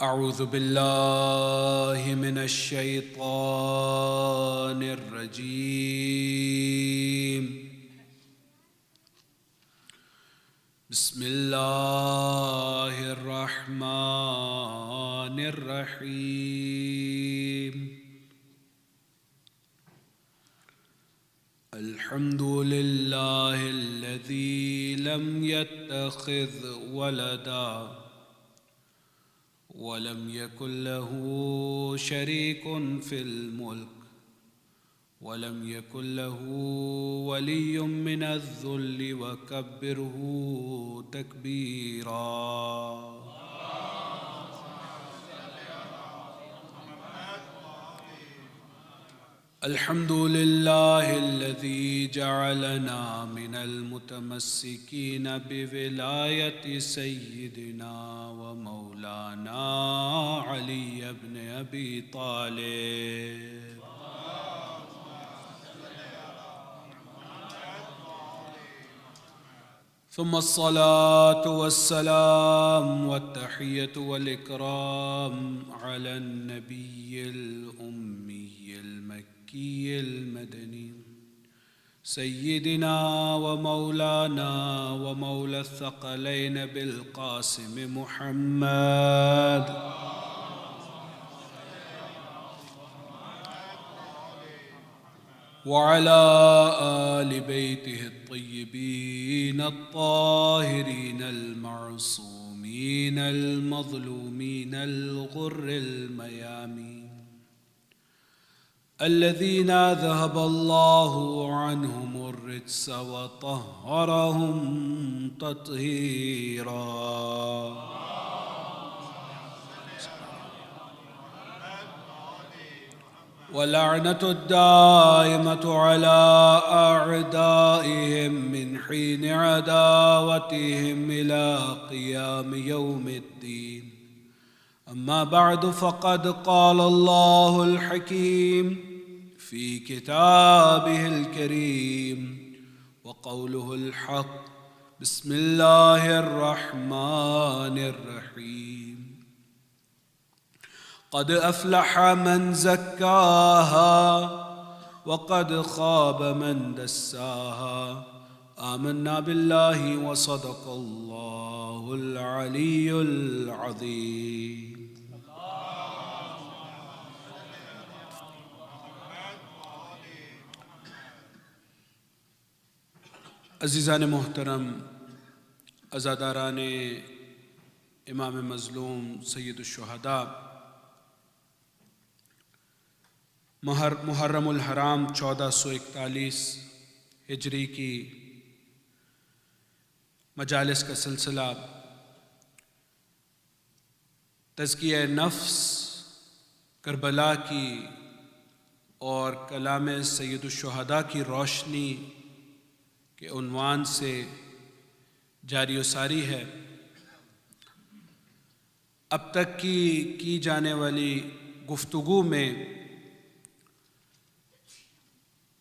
أعوذ بالله من الشيطان الرجيم. بسم الله الرحمن الرحيم. الحمد لله الذي لم يتخذ ولدا ولم يكن له شريك في الملك ولم يكن له ولي من الذل وكبره تكبيرا. الحمد لله الذي جعلنا من المتمسكين بولاية سيدنا ومولانا علي بن أبي طالب. ثم الصلاة والسلام والتحية والإكرام على النبي الأمي المكي المدني سيدنا ومولانا ومولى الثقلين بالقاسم محمد وعلى آل بيته الطيبين الطاهرين المعصومين المظلومين الغر الميامين الذين ذهب الله عنهم الرجس وطهرهم تطهيرا. ولعنة الدائمة على أعدائهم من حين عداوتهم إلى قيام يوم الدين. أما بعد، فقد قال الله الحكيم في كتابه الكريم وقوله الحق: بسم الله الرحمن الرحيم. قد أفلح من زكاها وقد خاب من دساها. آمنا بالله وصدق الله العلي العظيم. عزیزان محترم، عزاداران امام مظلوم سید الشہداء، محرم الحرام 1441 ہجری کی مجالس کا سلسلہ تزکیہ نفس کربلا کی اور کلام سید الشہداء کی روشنی کے عنوان سے جاری و ساری ہے. اب تک کی جانے والی گفتگو میں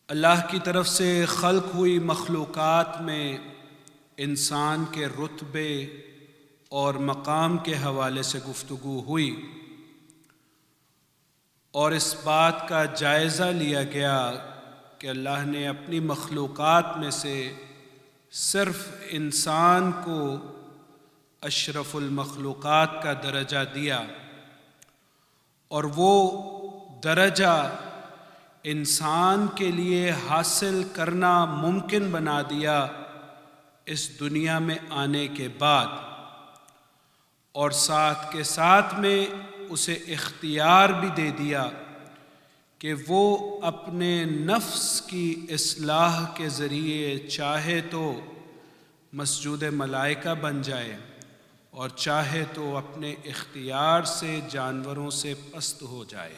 اللہ کی طرف سے خلق ہوئی مخلوقات میں انسان کے رتبے اور مقام کے حوالے سے گفتگو ہوئی اور اس بات کا جائزہ لیا گیا کہ اللہ نے اپنی مخلوقات میں سے صرف انسان کو اشرف المخلوقات کا درجہ دیا اور وہ درجہ انسان کے لیے حاصل کرنا ممکن بنا دیا اس دنیا میں آنے کے بعد، اور ساتھ کے ساتھ میں اسے اختیار بھی دے دیا کہ وہ اپنے نفس کی اصلاح کے ذریعے چاہے تو مسجود ملائکہ بن جائے اور چاہے تو اپنے اختیار سے جانوروں سے پست ہو جائے.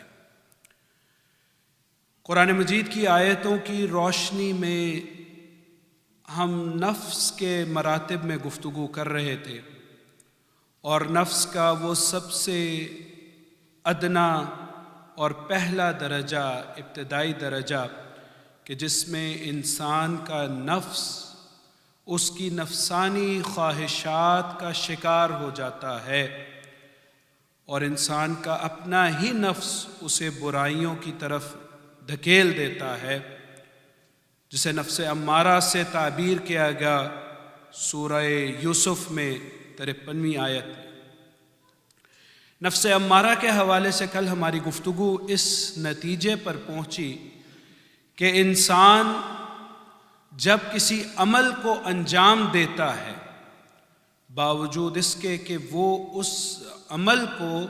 قرآن مجید کی آیتوں کی روشنی میں ہم نفس کے مراتب میں گفتگو کر رہے تھے، اور نفس کا وہ سب سے ادنا اور پہلا درجہ، ابتدائی درجہ کہ جس میں انسان کا نفس اس کی نفسانی خواہشات کا شکار ہو جاتا ہے، اور انسان کا اپنا ہی نفس اسے برائیوں کی طرف دھکیل دیتا ہے، جسے نفس امارہ سے تعبیر کیا گیا سورہ یوسف میں 53ویں آیت میں۔ نفس امارہ کے حوالے سے کل ہماری گفتگو اس نتیجے پر پہنچی کہ انسان جب کسی عمل کو انجام دیتا ہے، باوجود اس کے کہ وہ اس عمل کو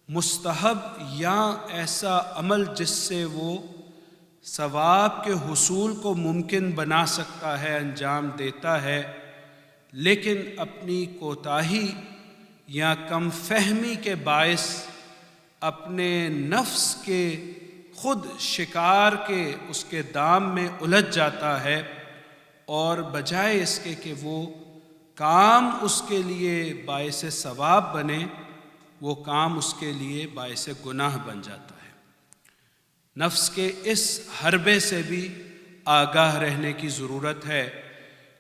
مستحب یا ایسا عمل جس سے وہ ثواب کے حصول کو ممکن بنا سکتا ہے انجام دیتا ہے، لیکن اپنی کوتاہی یا کم فہمی کے باعث اپنے نفس کے خود شکار کے اس کے دام میں الجھ جاتا ہے، اور بجائے اس کے کہ وہ کام اس کے لیے باعث ثواب بنے، وہ کام اس کے لیے باعث گناہ بن جاتا ہے۔ نفس کے اس حربے سے بھی آگاہ رہنے کی ضرورت ہے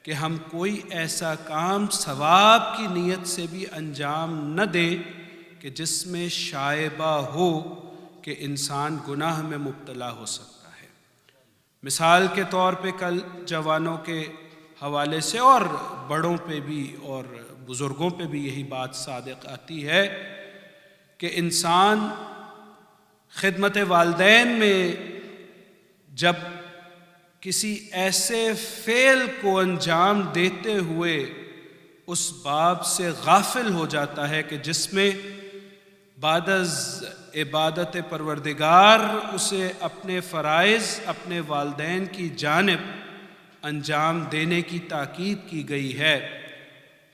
کہ ہم کوئی ایسا کام ثواب کی نیت سے بھی انجام نہ دیں کہ جس میں شائبہ ہو کہ انسان گناہ میں مبتلا ہو سکتا ہے۔ مثال کے طور پہ کل جوانوں کے حوالے سے اور بڑوں پہ بھی اور بزرگوں پہ بھی یہی بات صادق آتی ہے کہ انسان خدمت والدین میں جب کسی ایسے فعل کو انجام دیتے ہوئے اس باب سے غافل ہو جاتا ہے کہ جس میں بعد از عبادت پروردگار اسے اپنے فرائض اپنے والدین کی جانب انجام دینے کی تاکید کی گئی ہے،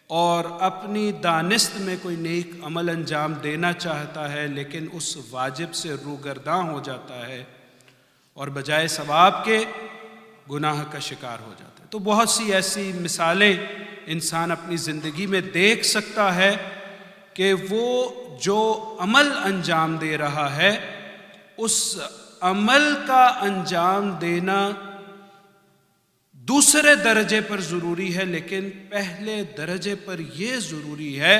اور اپنی دانست میں کوئی نیک عمل انجام دینا چاہتا ہے لیکن اس واجب سے روگرداں ہو جاتا ہے اور بجائے ثواب کے گناہ کا شکار ہو جاتا ہے۔ تو بہت سی ایسی مثالیں انسان اپنی زندگی میں دیکھ سکتا ہے کہ وہ جو عمل انجام دے رہا ہے اس عمل کا انجام دینا دوسرے درجے پر ضروری ہے، لیکن پہلے درجے پر یہ ضروری ہے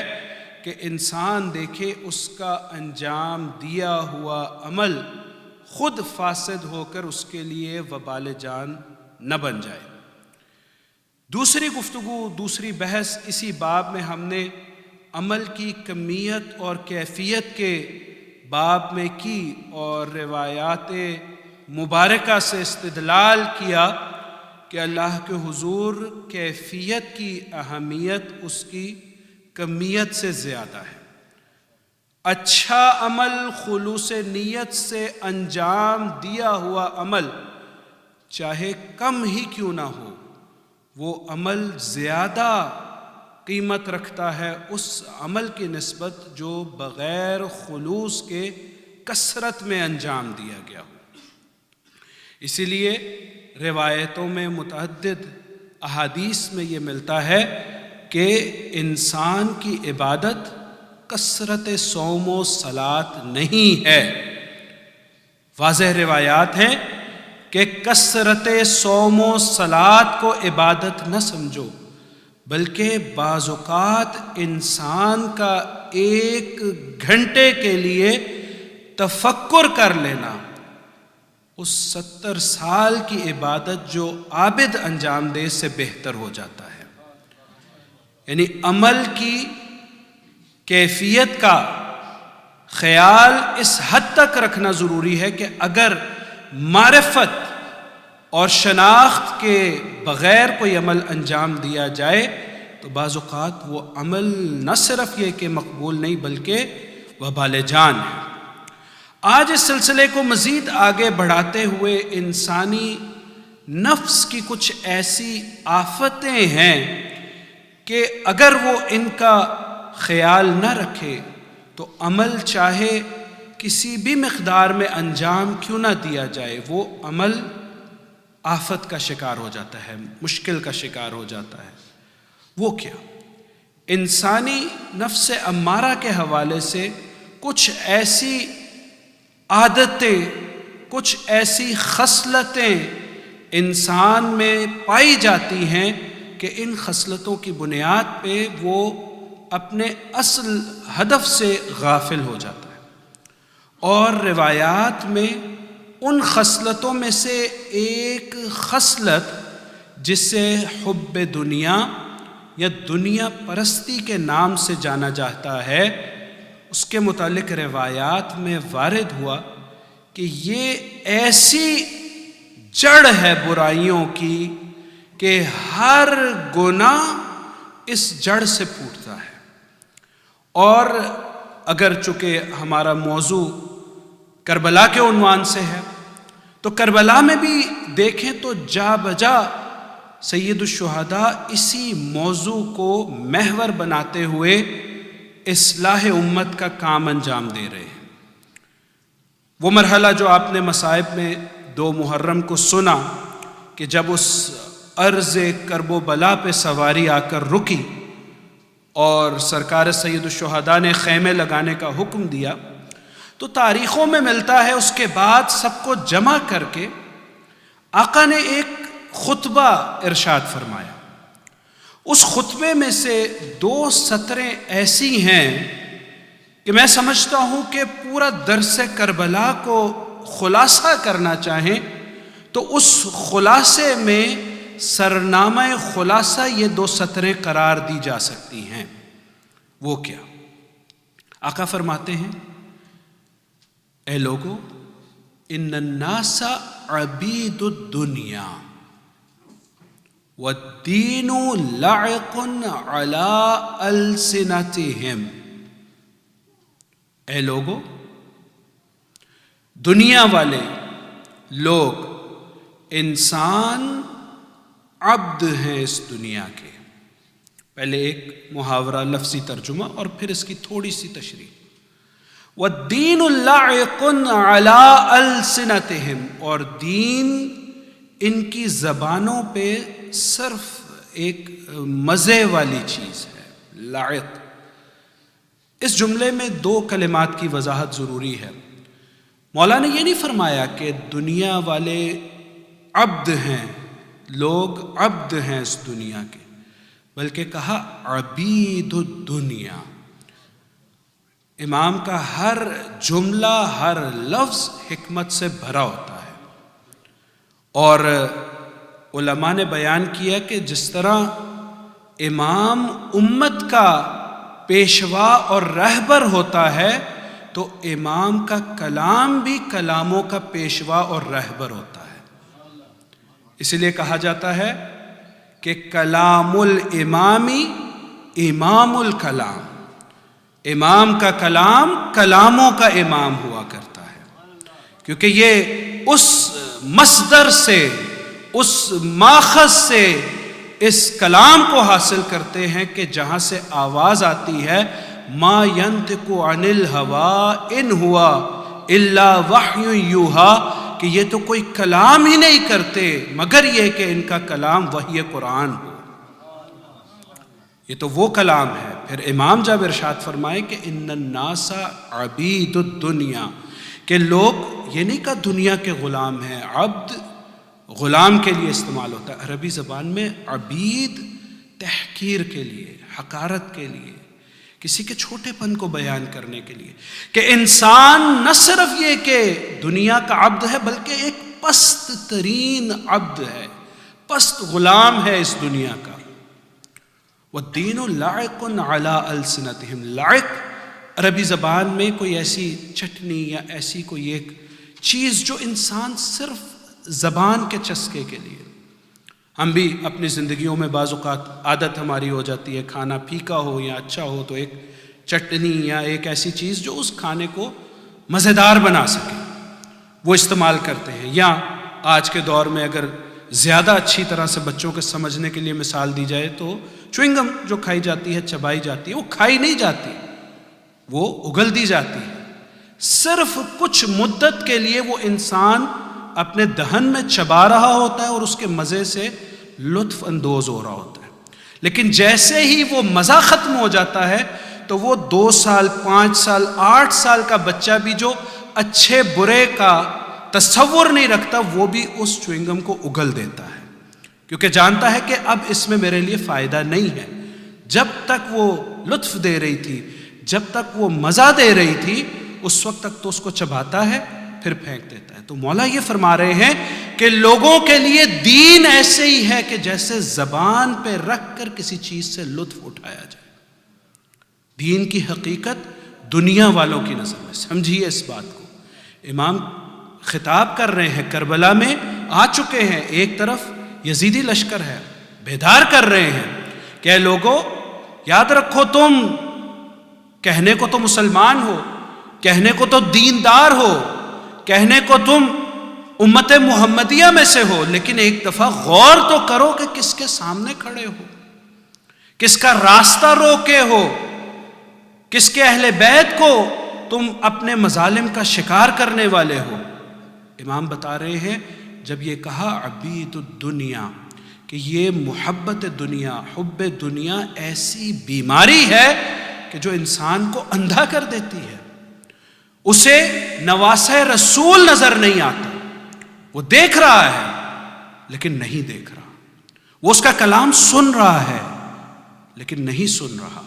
کہ انسان دیکھے اس کا انجام دیا ہوا عمل خود فاسد ہو کر اس کے لیے وبال جان نہ بن جائے۔ دوسری گفتگو، دوسری بحث اسی باب میں ہم نے عمل کی کمیت اور کیفیت کے باب میں کی اور روایات مبارکہ سے استدلال کیا کہ اللہ کے حضور کیفیت کی اہمیت اس کی کمیت سے زیادہ ہے۔ اچھا عمل خلوص نیت سے انجام دیا ہوا عمل چاہے کم ہی کیوں نہ ہو، وہ عمل زیادہ قیمت رکھتا ہے اس عمل کی نسبت جو بغیر خلوص کے کثرت میں انجام دیا گیا ہو۔ اسی لیے روایتوں میں متعدد احادیث میں یہ ملتا ہے کہ انسان کی عبادت کثرت صوم و صلات نہیں ہے۔ واضح روایات ہیں کہ کثرت صوم و صلات کو عبادت نہ سمجھو، بلکہ بعض اوقات انسان کا 1 گھنٹے کے لیے تفکر کر لینا اس 70 سال کی عبادت جو عابد انجام دے سے بہتر ہو جاتا ہے۔ یعنی عمل کی کیفیت کا خیال اس حد تک رکھنا ضروری ہے کہ اگر معرفت اور شناخت کے بغیر کوئی عمل انجام دیا جائے تو بعض اوقات وہ عمل نہ صرف یہ کہ مقبول نہیں بلکہ وبال جان ہے۔ آج اس سلسلے کو مزید آگے بڑھاتے ہوئے انسانی نفس کی کچھ ایسی آفتیں ہیں کہ اگر وہ ان کا خیال نہ رکھے تو عمل چاہے کسی بھی مقدار میں انجام کیوں نہ دیا جائے، وہ عمل آفت کا شکار ہو جاتا ہے، مشکل کا شکار ہو جاتا ہے۔ وہ کیا؟ انسانی نفس امارہ کے حوالے سے کچھ ایسی عادتیں، کچھ ایسی خصلتیں انسان میں پائی جاتی ہیں کہ ان خصلتوں کی بنیاد پہ وہ اپنے اصل ہدف سے غافل ہو جاتا ہے، اور روایات میں ان خصلتوں میں سے ایک خصلت جسے حب دنیا یا دنیا پرستی کے نام سے جانا جاتا ہے، اس کے متعلق روایات میں وارد ہوا کہ یہ ایسی جڑ ہے برائیوں کی کہ ہر گناہ اس جڑ سے پھوٹتا ہے۔ اور اگر چونکہ ہمارا موضوع کربلا کے عنوان سے ہے تو کربلا میں بھی دیکھیں تو جا بجا سید الشہداء اسی موضوع کو محور بناتے ہوئے اصلاح امت کا کام انجام دے رہے ہیں۔ وہ مرحلہ جو آپ نے مصائب میں 2 محرم کو سنا کہ جب اس عرض کرب و بلا پہ سواری آ کر رکی اور سرکار سید الشہداء نے خیمے لگانے کا حکم دیا، تو تاریخوں میں ملتا ہے اس کے بعد سب کو جمع کر کے آقا نے ایک خطبہ ارشاد فرمایا۔ اس خطبے میں سے 2 سطریں ایسی ہیں کہ میں سمجھتا ہوں کہ پورا درس کربلا کو خلاصہ کرنا چاہیں تو اس خلاصے میں سرنامہ خلاصہ یہ 2 سطریں قرار دی جا سکتی ہیں۔ وہ کیا؟ آقا فرماتے ہیں، اے لوگو، ان الناس عبید الدنیا والدین لعق علی السنتہم۔ اے لوگو، دنیا والے لوگ، انسان عبد ہیں اس دنیا کے۔ پہلے ایک محاورہ لفظی ترجمہ اور پھر اس کی تھوڑی سی تشریح۔ والدین لعق علی السنتہم، اور دین ان کی زبانوں پہ صرف ایک مزے والی چیز ہے، لعق۔ اس جملے میں 2 کلمات کی وضاحت ضروری ہے۔ مولا نے یہ نہیں فرمایا کہ دنیا والے عبد ہیں، لوگ عبد ہیں اس دنیا کے، بلکہ کہا عبید الدنیا۔ امام کا ہر جملہ، ہر لفظ حکمت سے بھرا ہوتا ہے، اور علماء نے بیان کیا کہ جس طرح امام امت کا پیشوا اور رہبر ہوتا ہے تو امام کا کلام بھی کلاموں کا پیشوا اور رہبر ہوتا ہے۔ اسی لیے کہا جاتا ہے کہ کلام الامامی امام الکلام، امام کا کلام کلاموں کا امام ہوا کرتا ہے، کیونکہ یہ اس مصدر سے، اس ماخذ سے اس کلام کو حاصل کرتے ہیں کہ جہاں سے آواز آتی ہے، ما ینطق عن الہوی ان ہوا الا وحی یوحی، کہ یہ تو کوئی کلام ہی نہیں کرتے مگر یہ کہ ان کا کلام وحی قرآن ہو۔ یہ تو وہ کلام ہے۔ پھر امام جب ارشاد فرمائے کہ ان الناس عبید الدنیا، کہ لوگ یہ نہیں کہ دنیا کے غلام ہیں، عبد غلام کے لیے استعمال ہوتا ہے عربی زبان میں، عبید تحقیر کے لیے، حقارت کے لیے، کسی کے چھوٹے پن کو بیان کرنے کے لیے، کہ انسان نہ صرف یہ کہ دنیا کا عبد ہے بلکہ ایک پست ترین عبد ہے، پست غلام ہے اس دنیا کا۔ والدین لعق علی السنتہم، لعق عربی زبان میں کوئی ایسی چٹنی یا ایسی کوئی ایک چیز جو انسان صرف زبان کے چسکے کے لیے، ہم بھی اپنی زندگیوں میں بعض اوقات عادت ہماری ہو جاتی ہے، کھانا پھیکا ہو یا اچھا ہو تو ایک چٹنی یا ایک ایسی چیز جو اس کھانے کو مزیدار بنا سکے وہ استعمال کرتے ہیں۔ یا آج کے دور میں اگر زیادہ اچھی طرح سے بچوں کے سمجھنے کے لیے مثال دی جائے تو چوئنگم جو کھائی جاتی ہے، چبائی جاتی ہے، وہ کھائی نہیں جاتی، وہ اگل دی جاتی ہے۔ صرف کچھ مدت کے لیے وہ انسان اپنے دہن میں چبا رہا ہوتا ہے اور اس کے مزے سے لطف اندوز ہو رہا ہوتا ہے، لیکن جیسے ہی وہ مزہ ختم ہو جاتا ہے تو وہ 2 سال 5 سال 8 سال کا بچہ بھی جو اچھے برے کا تصور نہیں رکھتا وہ بھی اس چوئنگم کو اگل دیتا ہے، کیونکہ جانتا ہے کہ اب اس میں میرے لیے فائدہ نہیں ہے۔ جب تک وہ لطف دے رہی تھی، جب تک وہ مزہ دے رہی تھی اس وقت تک تو اس کو چباتا ہے پھر پھینک دیتا ہے۔ تو مولا یہ فرما رہے ہیں کہ لوگوں کے لیے دین ایسے ہی ہے کہ جیسے زبان پہ رکھ کر کسی چیز سے لطف اٹھایا جائے۔ دین کی حقیقت دنیا والوں کی نظر میں سمجھیے اس بات کو۔ امام خطاب کر رہے ہیں، کربلا میں آ چکے ہیں، ایک طرف یزیدی لشکر ہے، بیدار کر رہے ہیں کہ اے لوگوں یاد رکھو، تم کہنے کو تو مسلمان ہو، کہنے کو تو دیندار ہو، کہنے کو تم امت محمدیہ میں سے ہو، لیکن ایک دفعہ غور تو کرو کہ کس کے سامنے کھڑے ہو، کس کا راستہ روکے ہو، کس کے اہل بیت کو تم اپنے مظالم کا شکار کرنے والے ہو۔ امام بتا رہے ہیں جب یہ کہا عبید الدنیا کہ یہ محبت دنیا، حب دنیا ایسی بیماری ہے کہ جو انسان کو اندھا کر دیتی ہے، اسے نواسہ رسول نظر نہیں آتا، وہ دیکھ رہا ہے لیکن نہیں دیکھ رہا، وہ اس کا کلام سن رہا ہے لیکن نہیں سن رہا۔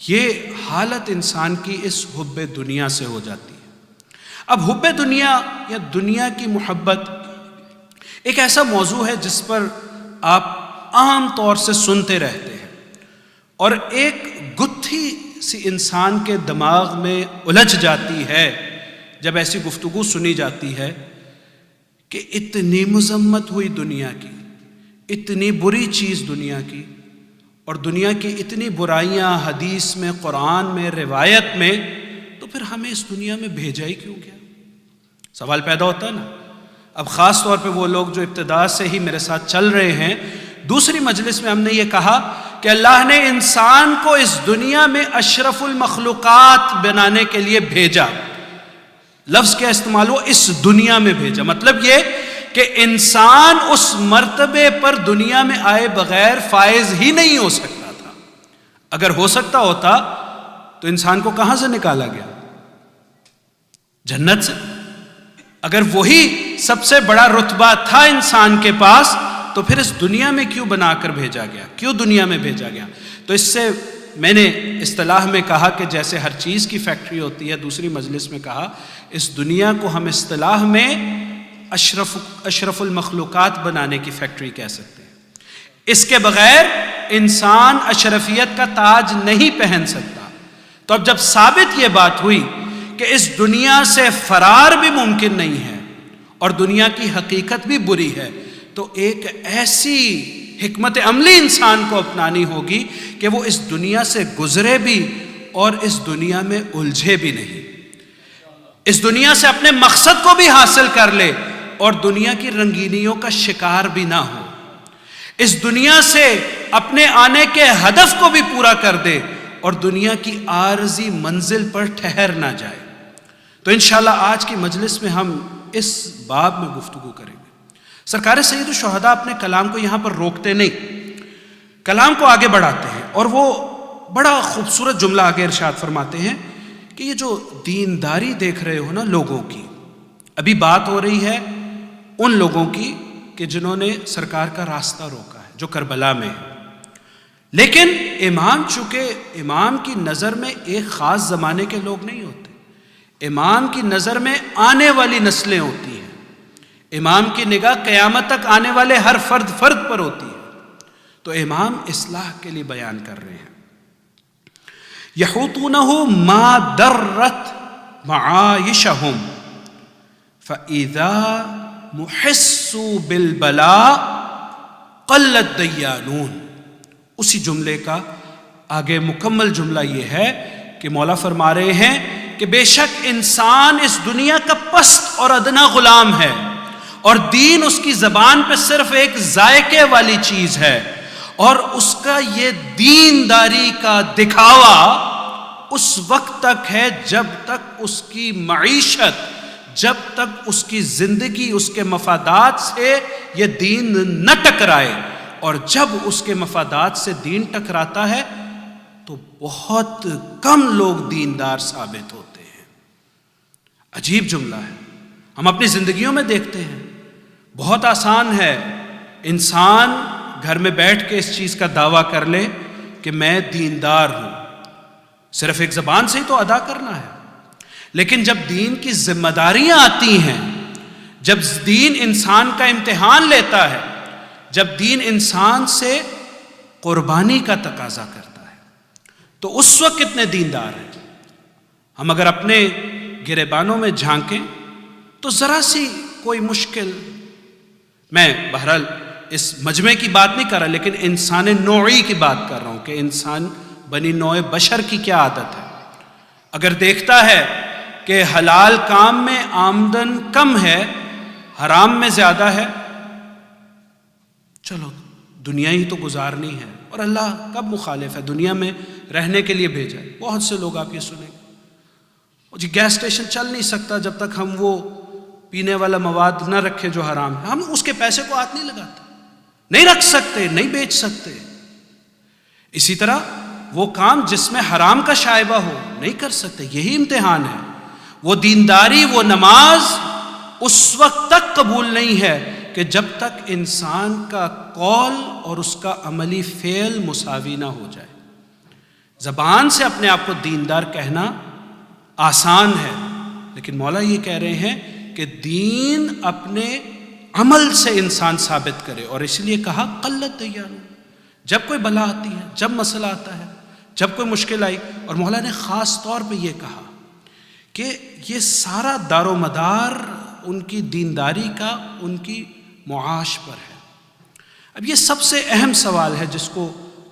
یہ حالت انسان کی اس حب دنیا سے ہو جاتی ہے۔ اب حب دنیا یا دنیا کی محبت ایک ایسا موضوع ہے جس پر آپ عام طور سے سنتے رہتے ہیں، اور ایک گتھی سی انسان کے دماغ میں الجھ جاتی ہے جب ایسی گفتگو سنی جاتی ہے کہ اتنی مذمت ہوئی دنیا کی، اتنی بری چیز دنیا کی، اور دنیا کی اتنی برائیاں حدیث میں، قرآن میں، روایت میں، تو پھر ہمیں اس دنیا میں بھیجا ہی کیوں گیا؟ سوال پیدا ہوتا ہے نا۔ اب خاص طور پہ وہ لوگ جو ابتدا سے ہی میرے ساتھ چل رہے ہیں، دوسری مجلس میں ہم نے یہ کہا کہ اللہ نے انسان کو اس دنیا میں اشرف المخلوقات بنانے کے لیے بھیجا۔ لفظ کیا استعمال ہو؟ اس دنیا میں بھیجا، مطلب یہ کہ انسان اس مرتبے پر دنیا میں آئے بغیر فائز ہی نہیں ہو سکتا تھا۔ اگر ہو سکتا ہوتا تو انسان کو کہاں سے نکالا گیا؟ جنت سے۔ اگر وہی سب سے بڑا رتبہ تھا انسان کے پاس تو پھر اس دنیا میں کیوں بنا کر بھیجا گیا؟ کیوں دنیا میں بھیجا گیا؟ تو اس سے میں نے اصطلاح میں کہا کہ جیسے ہر چیز کی فیکٹری ہوتی ہے، دوسری مجلس میں کہا اس دنیا کو ہم اصطلاح میں اشرف المخلوقات بنانے کی فیکٹری کہہ سکتے ہیں۔ اس کے بغیر انسان اشرفیت کا تاج نہیں پہن سکتا۔ تو اب جب ثابت یہ بات ہوئی کہ اس دنیا سے فرار بھی ممکن نہیں ہے اور دنیا کی حقیقت بھی بری ہے، تو ایک ایسی حکمت عملی انسان کو اپنانی ہوگی کہ وہ اس دنیا سے گزرے بھی اور اس دنیا میں الجھے بھی نہیں، اس دنیا سے اپنے مقصد کو بھی حاصل کر لے اور دنیا کی رنگینیوں کا شکار بھی نہ ہو، اس دنیا سے اپنے آنے کے ہدف کو بھی پورا کر دے اور دنیا کی عارضی منزل پر ٹھہر نہ جائے۔ تو انشاءاللہ آج کی مجلس میں ہم اس باب میں گفتگو کریں گے۔ سرکار سید الشہداء اپنے کلام کو یہاں پر روکتے نہیں، کلام کو آگے بڑھاتے ہیں، اور وہ بڑا خوبصورت جملہ آگے ارشاد فرماتے ہیں کہ یہ جو دینداری دیکھ رہے ہو نا لوگوں کی، ابھی بات ہو رہی ہے ان لوگوں کی کہ جنہوں نے سرکار کا راستہ روکا ہے، جو کربلا میں ہے، لیکن امام چونکہ امام کی نظر میں ایک خاص زمانے کے لوگ نہیں ہوتے، امام کی نظر میں آنے والی نسلیں ہوتی ہیں، امام کی نگاہ قیامت تک آنے والے ہر فرد پر ہوتی ہے۔ تو امام اصلاح کے لیے بیان کر رہے ہیں، یحوطونہ ما درت معایشہم فاذا محسوا بالبلاء قل الدیانون۔ اسی جملے کا آگے مکمل جملہ یہ ہے کہ مولا فرما رہے ہیں کہ بے شک انسان اس دنیا کا پست اور ادنا غلام ہے، اور دین اس کی زبان پہ صرف ایک ذائقے والی چیز ہے، اور اس کا یہ دینداری کا دکھاوا اس وقت تک ہے جب تک اس کی معیشت، جب تک اس کی زندگی، اس کے مفادات سے یہ دین نہ ٹکرائے، اور جب اس کے مفادات سے دین ٹکراتا ہے تو بہت کم لوگ دیندار ثابت ہوتے ہیں۔ عجیب جملہ ہے، ہم اپنی زندگیوں میں دیکھتے ہیں، بہت آسان ہے انسان گھر میں بیٹھ کے اس چیز کا دعویٰ کر لے کہ میں دیندار ہوں. صرف ایک زبان سے ہی تو ادا کرنا ہے، لیکن جب دین کی ذمہ داریاں آتی ہیں، جب دین انسان کا امتحان لیتا ہے، جب دین انسان سے قربانی کا تقاضا کرتا ہے، تو اس وقت کتنے دیندار ہیں. ہم اگر اپنے گریبانوں میں جھانکیں تو ذرا سی کوئی مشکل، میں بہرحال اس مجمع کی بات نہیں کر رہا، لیکن انسان نوعی کی بات کر رہا ہوں کہ انسان بنی نوع بشر کی کیا عادت ہے. اگر دیکھتا ہے کہ حلال کام میں آمدن کم ہے، حرام میں زیادہ ہے، چلو دنیا ہی تو گزارنی ہے، اور اللہ کب مخالف ہے، دنیا میں رہنے کے لیے بھیجا ہے. بہت سے لوگ آپ یہ سنیں گے، جی گیس اسٹیشن چل نہیں سکتا جب تک ہم وہ پینے والا مواد نہ رکھے جو حرام ہے، ہم اس کے پیسے کو ہاتھ نہیں لگاتے، نہیں رکھ سکتے، نہیں بیچ سکتے. اسی طرح وہ کام جس میں حرام کا شائبہ ہو نہیں کر سکتے. یہی امتحان ہے. وہ دینداری، وہ نماز اس وقت تک قبول نہیں ہے کہ جب تک انسان کا قول اور اس کا عملی فعل مساوی نہ ہو جائے. زبان سے اپنے آپ کو دیندار کہنا آسان ہے، لیکن مولا یہ کہہ رہے ہیں کہ دین اپنے عمل سے انسان ثابت کرے. اور اس لیے کہا قلت دیانو، جب کوئی بلا آتی ہے، جب مسئلہ آتا ہے، جب کوئی مشکل آئی. اور مولا نے خاص طور پہ یہ کہا کہ یہ سارا دار و مدار ان کی دینداری کا ان کی معاش پر ہے. اب یہ سب سے اہم سوال ہے جس کو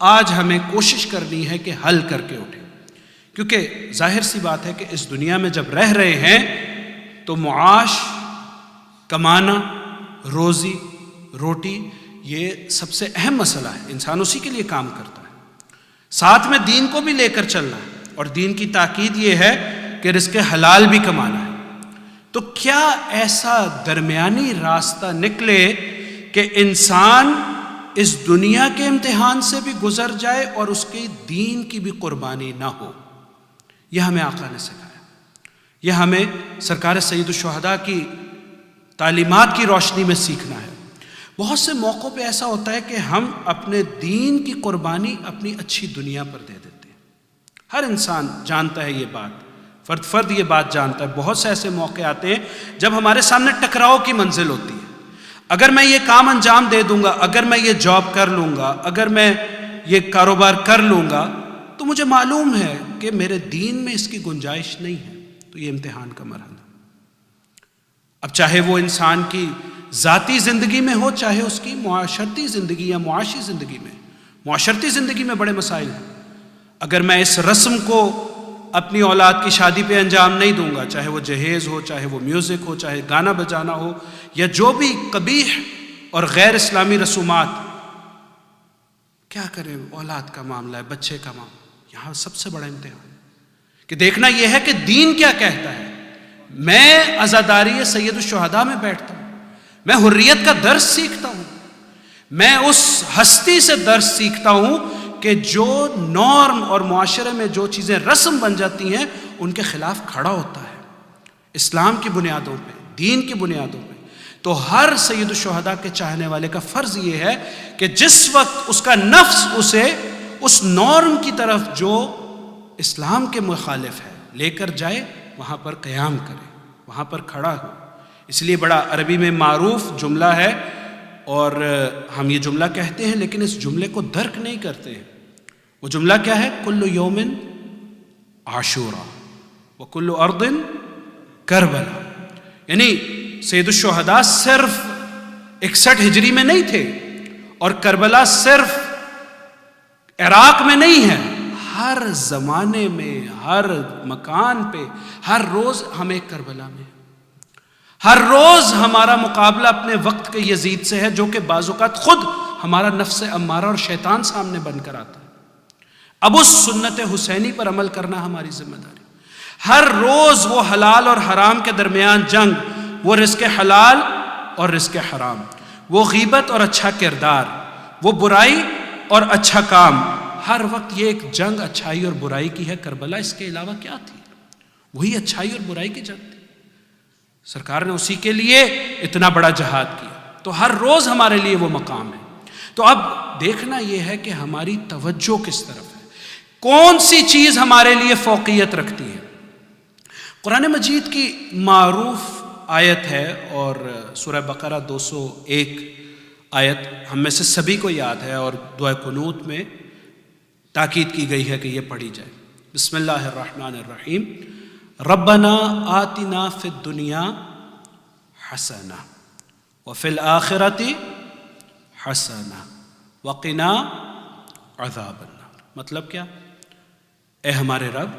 آج ہمیں کوشش کرنی ہے کہ حل کر کے اٹھیں، کیونکہ ظاہر سی بات ہے کہ اس دنیا میں جب رہ رہے ہیں تو معاش، کمانا، روزی روٹی، یہ سب سے اہم مسئلہ ہے. انسان اسی کے لیے کام کرتا ہے. ساتھ میں دین کو بھی لے کر چلنا ہے، اور دین کی تاکید یہ ہے کہ رزق حلال بھی کمانا ہے. تو کیا ایسا درمیانی راستہ نکلے کہ انسان اس دنیا کے امتحان سے بھی گزر جائے اور اس کے دین کی بھی قربانی نہ ہو؟ یہ ہمیں آقا نے سکھایا، یہ ہمیں سرکار سید الشہداء کی تعلیمات کی روشنی میں سیکھنا ہے. بہت سے موقعوں پہ ایسا ہوتا ہے کہ ہم اپنے دین کی قربانی اپنی اچھی دنیا پر دے دیتے ہیں. ہر انسان جانتا ہے یہ بات، فرد یہ بات جانتا ہے. بہت سے ایسے موقع آتے ہیں جب ہمارے سامنے ٹکراؤ کی منزل ہوتی ہے. اگر میں یہ کام انجام دے دوں گا، اگر میں یہ جاب کر لوں گا، اگر میں یہ کاروبار کر لوں گا، تو مجھے معلوم ہے کہ میرے دین میں اس کی گنجائش نہیں ہے. تو یہ امتحان کا مرحلہ. اب چاہے وہ انسان کی ذاتی زندگی میں ہو، چاہے اس کی معاشرتی زندگی یا معاشی زندگی میں. معاشرتی زندگی میں بڑے مسائل ہیں. اگر میں اس رسم کو اپنی اولاد کی شادی پہ انجام نہیں دوں گا، چاہے وہ جہیز ہو، چاہے وہ میوزک ہو، چاہے گانا بجانا ہو، یا جو بھی قبیح اور غیر اسلامی رسومات، کیا کریں؟ اولاد کا معاملہ ہے، بچے کا معاملہ. یہاں سب سے بڑا امتحان کہ دیکھنا یہ ہے کہ دین کیا کہتا ہے. میں عزاداری سید الشہداء میں بیٹھتا ہوں، میں حریت کا درس سیکھتا ہوں، میں اس ہستی سے درس سیکھتا ہوں کہ جو نارم اور معاشرے میں جو چیزیں رسم بن جاتی ہیں ان کے خلاف کھڑا ہوتا ہے اسلام کی بنیادوں پہ، دین کی بنیادوں پہ. تو ہر سید الشہداء کے چاہنے والے کا فرض یہ ہے کہ جس وقت اس کا نفس اسے اس نارم کی طرف جو اسلام کے مخالف ہے لے کر جائے، وہاں پر قیام کرے، وہاں پر کھڑا ہو. اس لیے بڑا عربی میں معروف جملہ ہے، اور ہم یہ جملہ کہتے ہیں لیکن اس جملے کو درک نہیں کرتے ہیں. وہ جملہ کیا ہے؟ کل یوم عاشوراء وکل ارض کربلا. یعنی سید الشہداء صرف 61 ہجری میں نہیں تھے، اور کربلا صرف عراق میں نہیں ہے. ہر زمانے میں، ہر مکان پہ، ہر روز ہم ایک کربلا میں. ہر روز ہمارا مقابلہ اپنے وقت کے یزید سے ہے، جو کہ بعض اوقات خود ہمارا نفس امارہ اور شیطان سامنے بن کر آتا ہے. اب اس سنت حسینی پر عمل کرنا ہماری ذمہ داری. ہر روز وہ حلال اور حرام کے درمیان جنگ، وہ رزق حلال اور رزق حرام، وہ غیبت اور اچھا کردار، وہ برائی اور اچھا کام. ہر وقت یہ ایک جنگ اچھائی اور برائی کی ہے. کربلا اس کے علاوہ کیا تھی؟ وہی اچھائی اور برائی کی جنگ تھی. سرکار نے اسی کے لیے اتنا بڑا جہاد کیا. تو ہر روز ہمارے لیے وہ مقام ہے. تو اب دیکھنا یہ ہے کہ ہماری توجہ کس طرف ہے، کون سی چیز ہمارے لیے فوقیت رکھتی ہے۔ قرآن مجید کی معروف آیت ہے اور سورہ بقرہ 201 آیت ہم میں سے سبھی کو یاد ہے، اور دعا قنوت میں تاکید کی گئی ہے کہ یہ پڑھی جائے۔ بسم اللہ الرحمن الرحیم، ربنا آتنا فی الدنیا حسنہ وفی الآخرۃ حسنہ وقنا عذاب النار۔ مطلب کیا؟ اے ہمارے رب،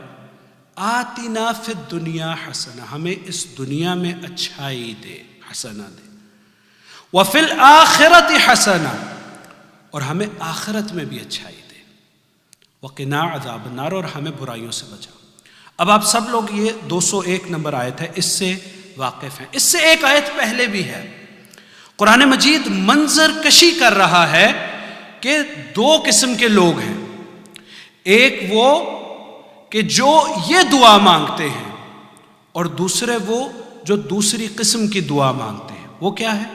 آتنا فی الدنیا حسنہ، ہمیں اس دنیا میں اچھائی دے، حسنہ دے، وفی الآخرۃ حسنہ، اور ہمیں آخرت میں بھی اچھائی دے، وقنا عذاب النار، اور ہمیں برائیوں سے بچا۔ اب آپ سب لوگ یہ 201 نمبر آیت ہے، اس سے واقف ہیں۔ اس سے ایک آیت پہلے بھی ہے۔ قرآن مجید منظر کشی کر رہا ہے کہ دو قسم کے لوگ ہیں، ایک وہ کہ جو یہ دعا مانگتے ہیں، اور دوسرے وہ جو دوسری قسم کی دعا مانگتے ہیں۔ وہ کیا ہے؟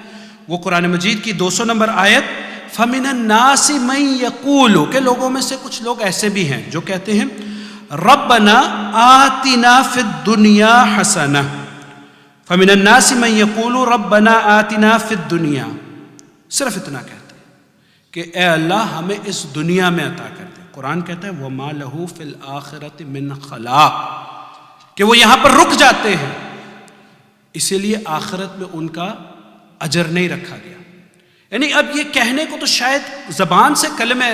وہ قرآن مجید کی 200 نمبر آیت، فَمِنَ النَّاسِ مَن يَقُولُ، کہ لوگوں میں سے کچھ لوگ ایسے بھی ہیں جو کہتے ہیں ربنا آتنا فی الدنیا حسنہ، فَمِنَ النَّاسِ مَن يَقُولُ ربنا آتنا فی الدنیا، صرف اتنا کہتے ہیں کہ اے اللہ ہمیں اس دنیا میں عطا کر دے۔ قرآن کہتا ہے وَمَا لَهُ فِي الْآخِرَةِ مِنْ خَلَاقٍ، کہ وہ یہاں پر رک جاتے ہیں، اسی لیے آخرت میں ان کا اجر نہیں رکھا گیا۔ یعنی اب یہ کہنے کو تو شاید زبان سے کلمہ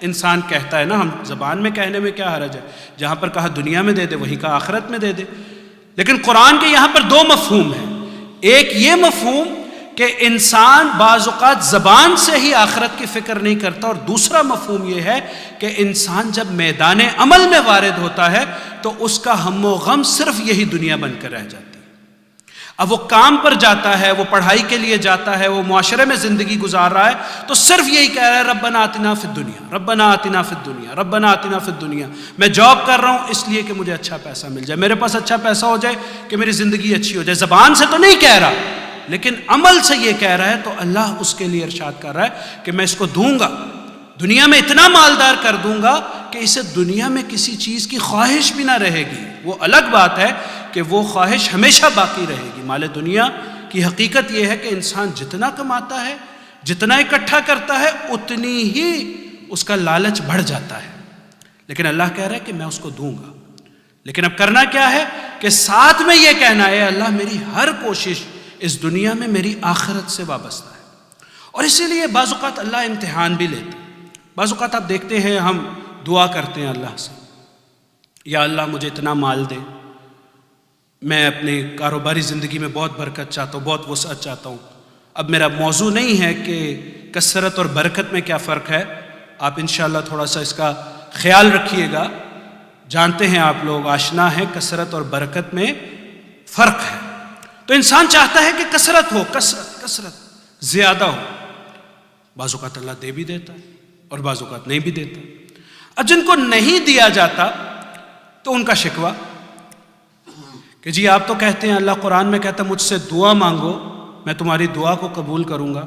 انسان کہتا ہے نا، ہم زبان میں کہنے میں کیا حرج ہے، جہاں پر کہا دنیا میں دے دے وہیں کہا آخرت میں دے دے، لیکن قرآن کے یہاں پر دو مفہوم ہیں۔ ایک یہ مفہوم کہ انسان بعض اوقات زبان سے ہی آخرت کی فکر نہیں کرتا، اور دوسرا مفہوم یہ ہے کہ انسان جب میدان عمل میں وارد ہوتا ہے تو اس کا ہم و غم صرف یہی دنیا بن کر رہ جاتی ہے۔ اب وہ کام پر جاتا ہے، وہ پڑھائی کے لیے جاتا ہے، وہ معاشرے میں زندگی گزار رہا ہے، تو صرف یہی کہہ رہا ہے ربنا آتنا فی الدنیا، ربنا آتنا فی الدنیا، ربنا آتنا فی الدنیا۔ میں جاب کر رہا ہوں اس لیے کہ مجھے اچھا پیسہ مل جائے، میرے پاس اچھا پیسہ ہو جائے کہ میری زندگی اچھی ہو جائے۔ زبان سے تو نہیں کہہ رہا، لیکن عمل سے یہ کہہ رہا ہے، تو اللہ اس کے لیے ارشاد کر رہا ہے کہ میں اس کو دوں گا، دنیا میں اتنا مالدار کر دوں گا کہ اسے دنیا میں کسی چیز کی خواہش بھی نہ رہے گی۔ وہ الگ بات ہے کہ وہ خواہش ہمیشہ باقی رہے گی۔ مال دنیا کی حقیقت یہ ہے کہ انسان جتنا کماتا ہے، جتنا اکٹھا کرتا ہے، اتنی ہی اس کا لالچ بڑھ جاتا ہے، لیکن اللہ کہہ رہا ہے کہ میں اس کو دوں گا۔ لیکن اب کرنا کیا ہے کہ ساتھ میں یہ کہنا ہے اللہ میری ہر کوشش اس دنیا میں میری آخرت سے وابستہ ہے۔ اور اسی لیے بعض اوقات اللہ امتحان بھی لیتے ہیں۔ بعض اوقات آپ دیکھتے ہیں ہم دعا کرتے ہیں اللہ سے، یا اللہ مجھے اتنا مال دے، میں اپنے کاروباری زندگی میں بہت برکت چاہتا ہوں، بہت وسعت چاہتا ہوں۔ اب میرا موضوع نہیں ہے کہ کثرت اور برکت میں کیا فرق ہے، آپ انشاءاللہ تھوڑا سا اس کا خیال رکھیے گا۔ جانتے ہیں آپ لوگ آشنا ہیں کثرت اور برکت میں فرق ہے۔ تو انسان چاہتا ہے کہ کثرت ہو، کثرت زیادہ ہو۔ بعض اوقات اللہ دے بھی دیتا ہے اور بعض اوقات نہیں بھی دیتا۔ اب جن کو نہیں دیا جاتا تو ان کا شکوہ کہ جی آپ تو کہتے ہیں، اللہ قرآن میں کہتا ہے مجھ سے دعا مانگو میں تمہاری دعا کو قبول کروں گا،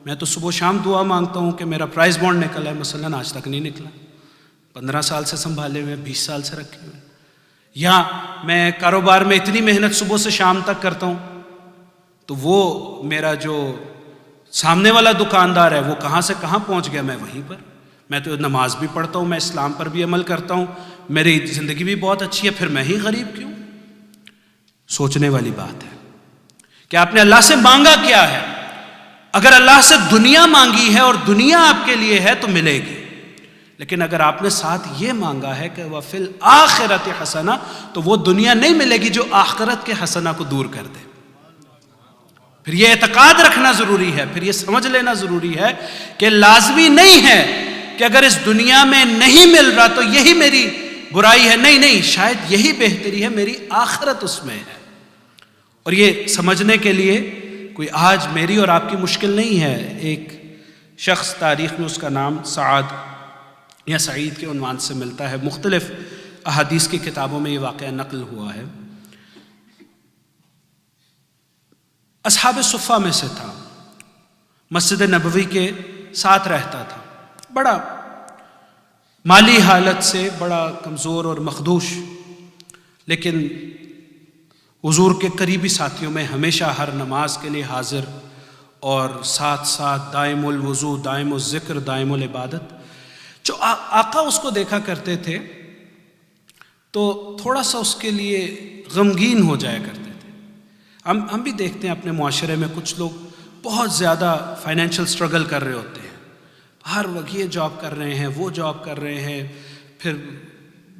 میں تو صبح شام دعا مانگتا ہوں کہ میرا پرائز بانڈ نکلا ہے، مثلاً آج تک نہیں نکلا، 15 سال سے سنبھالے ہوئے، 20 سال سے رکھے ہوئے، یا میں کاروبار میں اتنی محنت صبح سے شام تک کرتا ہوں، تو وہ میرا جو سامنے والا دکاندار ہے وہ کہاں سے کہاں پہنچ گیا، میں وہیں پر، میں تو نماز بھی پڑھتا ہوں، میں اسلام پر بھی عمل کرتا ہوں، میری زندگی بھی بہت اچھی ہے، پھر میں ہی غریب کیوں؟ سوچنے والی بات ہے کہ آپ نے اللہ سے مانگا کیا ہے۔ اگر اللہ سے دنیا مانگی ہے اور دنیا آپ کے لیے ہے تو ملے گی، لیکن اگر آپ نے ساتھ یہ مانگا ہے کہ وَفِي الْآخِرَةِ حَسَنَةٌ، تو وہ دنیا نہیں ملے گی جو آخرت کے حسنہ کو دور کر دے۔ پھر یہ اعتقاد رکھنا ضروری ہے، پھر یہ سمجھ لینا ضروری ہے کہ لازمی نہیں ہے کہ اگر اس دنیا میں نہیں مل رہا تو یہی میری برائی ہے، نہیں، شاید یہی بہتری ہے، میری آخرت اس میں ہے۔ اور یہ سمجھنے کے لیے کوئی آج میری اور آپ کی مشکل نہیں ہے۔ ایک شخص تاریخ میں اس کا نام سعد یا سعید کے عنوان سے ملتا ہے، مختلف احادیث کی کتابوں میں یہ واقعہ نقل ہوا ہے۔ اصحاب صفہ میں سے تھا، مسجد نبوی کے ساتھ رہتا تھا، بڑا مالی حالت سے بڑا کمزور اور مخدوش، لیکن حضور کے قریبی ساتھیوں میں ہمیشہ ہر نماز کے لیے حاضر، اور ساتھ ساتھ دائم الوضو، دائم الذکر، دائم العبادت۔ جو آقا اس کو دیکھا کرتے تھے تو تھوڑا سا اس کے لیے غمگین ہو جایا کرتے تھے۔ ہم بھی دیکھتے ہیں اپنے معاشرے میں کچھ لوگ بہت زیادہ فائنینشیل سٹرگل کر رہے ہوتے ہیں، ہر وقت یہ جاب کر رہے ہیں، وہ جاب کر رہے ہیں، پھر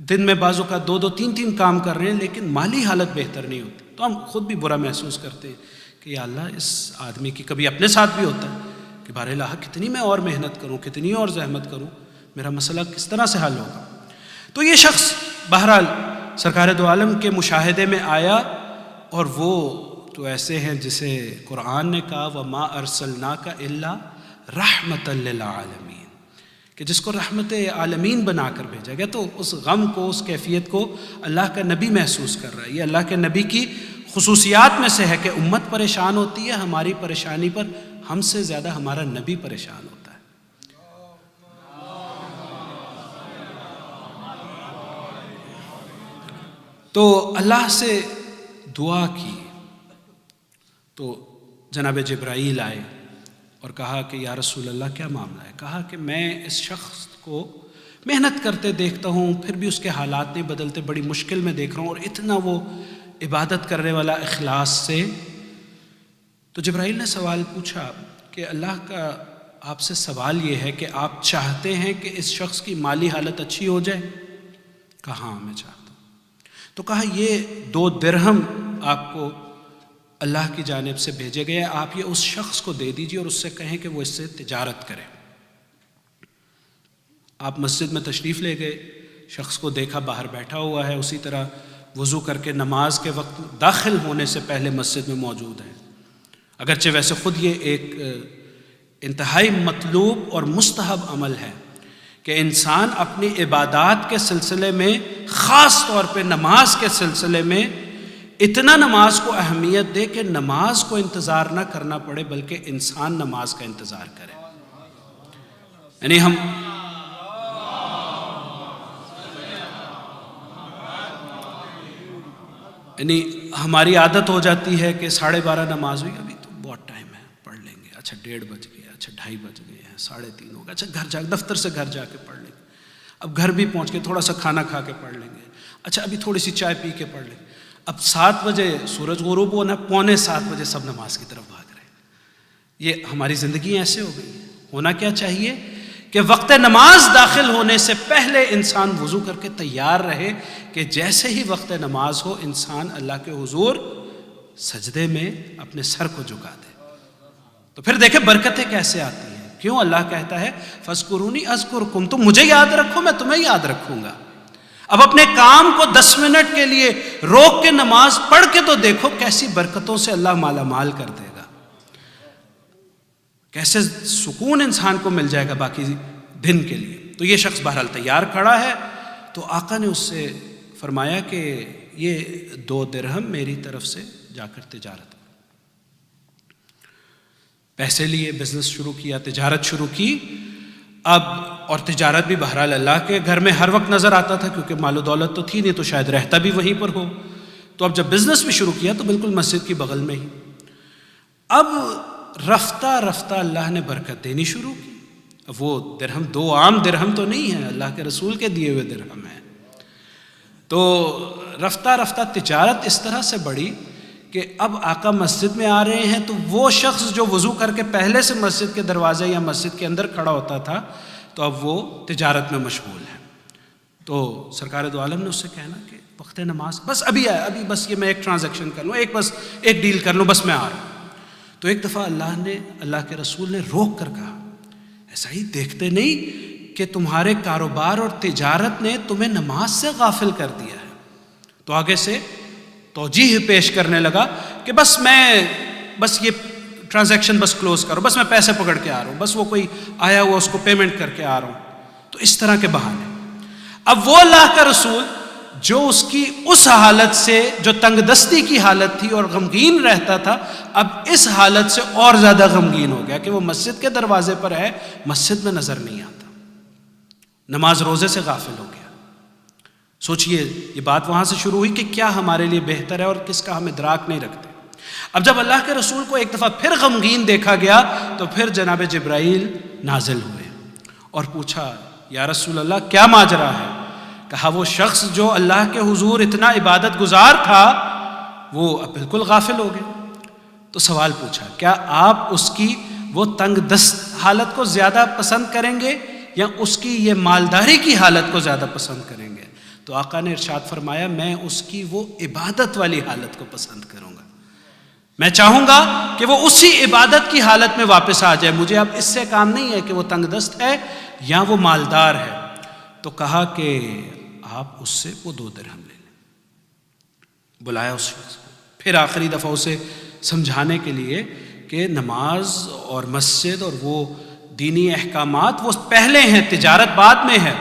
دن میں بعضوں کا 2 3 کام کر رہے ہیں، لیکن مالی حالت بہتر نہیں ہوتی، تو ہم خود بھی برا محسوس کرتے ہیں کہ یا اللہ اس آدمی کی، کبھی اپنے ساتھ بھی ہوتا ہے کہ بارے اللہ کتنی میں اور محنت کروں، کتنی اور زحمت کروں، میرا مسئلہ کس طرح سے حل ہوگا۔ تو یہ شخص بہرحال سرکار دو عالم کے مشاہدے میں آیا، اور وہ تو ایسے ہیں جسے قرآن نے کہا وَمَا أَرْسَلْنَاكَ إِلَّا رَحْمَةً لِّلْعَالَمِينَ، کہ جس کو رحمت عالمین بنا کر بھیجا گیا، تو اس غم کو، اس کیفیت کو اللہ کا نبی محسوس کر رہا ہے۔ یہ اللہ کے نبی کی خصوصیات میں سے ہے کہ امت پریشان ہوتی ہے، ہماری پریشانی پر ہم سے زیادہ ہمارا نبی پریشان ہوتا ہے۔ تو اللہ سے دعا کی تو جناب جبرائیل آئے اور کہا کہ یا رسول اللہ کیا معاملہ ہے؟ کہا کہ میں اس شخص کو محنت کرتے دیکھتا ہوں، پھر بھی اس کے حالات نہیں بدلتے، بڑی مشکل میں دیکھ رہا ہوں، اور اتنا وہ عبادت کرنے والا اخلاص سے۔ تو جبرائیل نے سوال پوچھا کہ اللہ کا آپ سے سوال یہ ہے کہ آپ چاہتے ہیں کہ اس شخص کی مالی حالت اچھی ہو جائے؟ کہا ہاں میں چاہتا ہوں۔ تو کہا یہ 2 درہم آپ کو اللہ کی جانب سے بھیجے گئے، آپ یہ اس شخص کو دے دیجیے اور اس سے کہیں کہ وہ اس سے تجارت کرے۔ آپ مسجد میں تشریف لے گئے، شخص کو دیکھا باہر بیٹھا ہوا ہے، اسی طرح وضو کر کے نماز کے وقت داخل ہونے سے پہلے مسجد میں موجود ہے۔ اگرچہ ویسے خود یہ ایک انتہائی مطلوب اور مستحب عمل ہے کہ انسان اپنی عبادات کے سلسلے میں، خاص طور پہ نماز کے سلسلے میں، اتنا نماز کو اہمیت دے کہ نماز کو انتظار نہ کرنا پڑے بلکہ انسان نماز کا انتظار کرے۔ یعنی ہماری عادت ہو جاتی ہے کہ 12:30 نماز ہوئی، ابھی تو بہت ٹائم ہے، پڑھ لیں گے، اچھا 1:30 بج گیا، اچھا 2:30 بج گئے ہیں، 3:30 ہوگا، اچھا گھر جا دفتر سے گھر جا کے پڑھ لیں گے، اب گھر بھی پہنچ کے تھوڑا سا کھانا کھا کے پڑھ لیں گے، اچھا ابھی تھوڑی سی چائے پی کے پڑھ لیں گے۔ اب 7 بجے سورج غروب ہونا، 6:45 بجے سب نماز کی طرف بھاگ رہے ہیں۔ یہ ہماری زندگی ایسے ہو گئی ہے۔ ہونا کیا چاہیے کہ وقت نماز داخل ہونے سے پہلے انسان وضو کر کے تیار رہے کہ جیسے ہی وقت نماز ہو انسان اللہ کے حضور سجدے میں اپنے سر کو جھکا دے۔ تو پھر دیکھیں برکتیں کیسے آتی ہیں۔ کیوں اللہ کہتا ہے فَاذْكُرُونِي أَذْكُرْكُمْ، تم مجھے یاد رکھو میں تمہیں یاد رکھوں گا۔ اب اپنے کام کو 10 منٹ کے لیے روک کے نماز پڑھ کے تو دیکھو کیسی برکتوں سے اللہ مالا مال کر دے گا، کیسے سکون انسان کو مل جائے گا باقی دن کے لیے۔ تو یہ شخص بہرحال تیار کھڑا ہے، تو آقا نے اس سے فرمایا کہ یہ 2 درہم میری طرف سے جا کر تجارت کرو۔ پیسے لیے، بزنس شروع کیا، تجارت شروع کی۔ اب اور تجارت بھی بہرحال اللہ کے گھر میں ہر وقت نظر آتا تھا، کیونکہ مال و دولت تو تھی نہیں، تو شاید رہتا بھی وہیں پر ہو۔ تو اب جب بزنس بھی شروع کیا تو بالکل مسجد کی بغل میں ہی۔ اب رفتہ رفتہ اللہ نے برکت دینی شروع کی۔ اب وہ درہم 2 عام درہم تو نہیں ہیں، اللہ کے رسول کے دیے ہوئے درہم ہیں۔ تو رفتہ رفتہ تجارت اس طرح سے بڑھی کہ اب آقا مسجد میں آ رہے ہیں تو وہ شخص جو وضو کر کے پہلے سے مسجد کے دروازے یا مسجد کے اندر کھڑا ہوتا تھا تو اب وہ تجارت میں مشغول ہے۔ تو سرکار دو عالم نے اس سے کہنا کہ وقت نماز بس ابھی آیا، ابھی بس یہ میں ایک ٹرانزیکشن کر لوں، ایک ڈیل کر لوں، بس میں آ رہا ہوں۔ تو ایک دفعہ اللہ کے رسول نے روک کر کہا ایسا ہی دیکھتے نہیں کہ تمہارے کاروبار اور تجارت نے تمہیں نماز سے غافل کر دیا ہے؟ تو آگے سے توجیہ پیش کرنے لگا کہ بس یہ ٹرانزیکشن بس کلوز کرو، بس میں پیسے پکڑ کے آ رہا ہوں، بس وہ کوئی آیا ہوا اس کو پیمنٹ کر کے آ رہا ہوں۔ تو اس طرح کے بہانے۔ اب وہ اللہ کا رسول جو اس کی اس حالت سے جو تنگ دستی کی حالت تھی اور غمگین رہتا تھا، اب اس حالت سے اور زیادہ غمگین ہو گیا کہ وہ مسجد کے دروازے پر ہے، مسجد میں نظر نہیں آتا، نماز روزے سے غافل ہو گیا۔ سوچئے یہ بات وہاں سے شروع ہوئی کہ کیا ہمارے لیے بہتر ہے اور کس کا ہم ادراک نہیں رکھتے۔ اب جب اللہ کے رسول کو ایک دفعہ پھر غمگین دیکھا گیا تو پھر جناب جبرائیل نازل ہوئے اور پوچھا یا رسول اللہ کیا ماجرا ہے؟ کہا وہ شخص جو اللہ کے حضور اتنا عبادت گزار تھا وہ اب بالکل غافل ہو گئے۔ تو سوال پوچھا کیا آپ اس کی وہ تنگ دست حالت کو زیادہ پسند کریں گے یا اس کی یہ مالداری کی حالت کو زیادہ پسند کریں گے؟ تو آقا نے ارشاد فرمایا میں اس کی وہ عبادت والی حالت کو پسند کروں گا، میں چاہوں گا کہ وہ اسی عبادت کی حالت میں واپس آ جائے، مجھے اب اس سے کام نہیں ہے کہ وہ تنگ دست ہے یا وہ مالدار ہے۔ تو کہا کہ آپ اس سے وہ 2 درہم لے لیں۔ بلایا اس شخص کو، پھر آخری دفعہ اسے سمجھانے کے لیے کہ نماز اور مسجد اور وہ دینی احکامات وہ پہلے ہیں، تجارت بعد میں ہے۔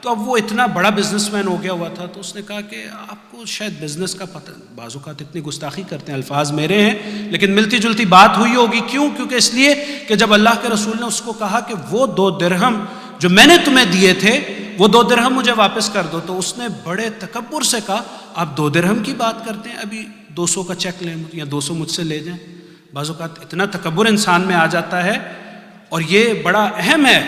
تو اب وہ اتنا بڑا بزنس مین ہو گیا ہوا تھا، تو اس نے کہا کہ آپ کو شاید بزنس کا پتہ، بعض اوقات اتنی گستاخی کرتے ہیں، الفاظ میرے ہیں لیکن ملتی جلتی بات ہوئی ہوگی۔ کیوں؟ کیونکہ اس لیے کہ جب اللہ کے رسول نے اس کو کہا کہ وہ 2 درہم جو میں نے تمہیں دیے تھے وہ 2 درہم مجھے واپس کر دو، تو اس نے بڑے تکبر سے کہا آپ 2 درہم کی بات کرتے ہیں، ابھی 200 کا چیک لیں یا 200 مجھ سے لے جائیں۔ بعض اوقات اتنا تکبر انسان میں آ جاتا ہے، اور یہ بڑا اہم ہے۔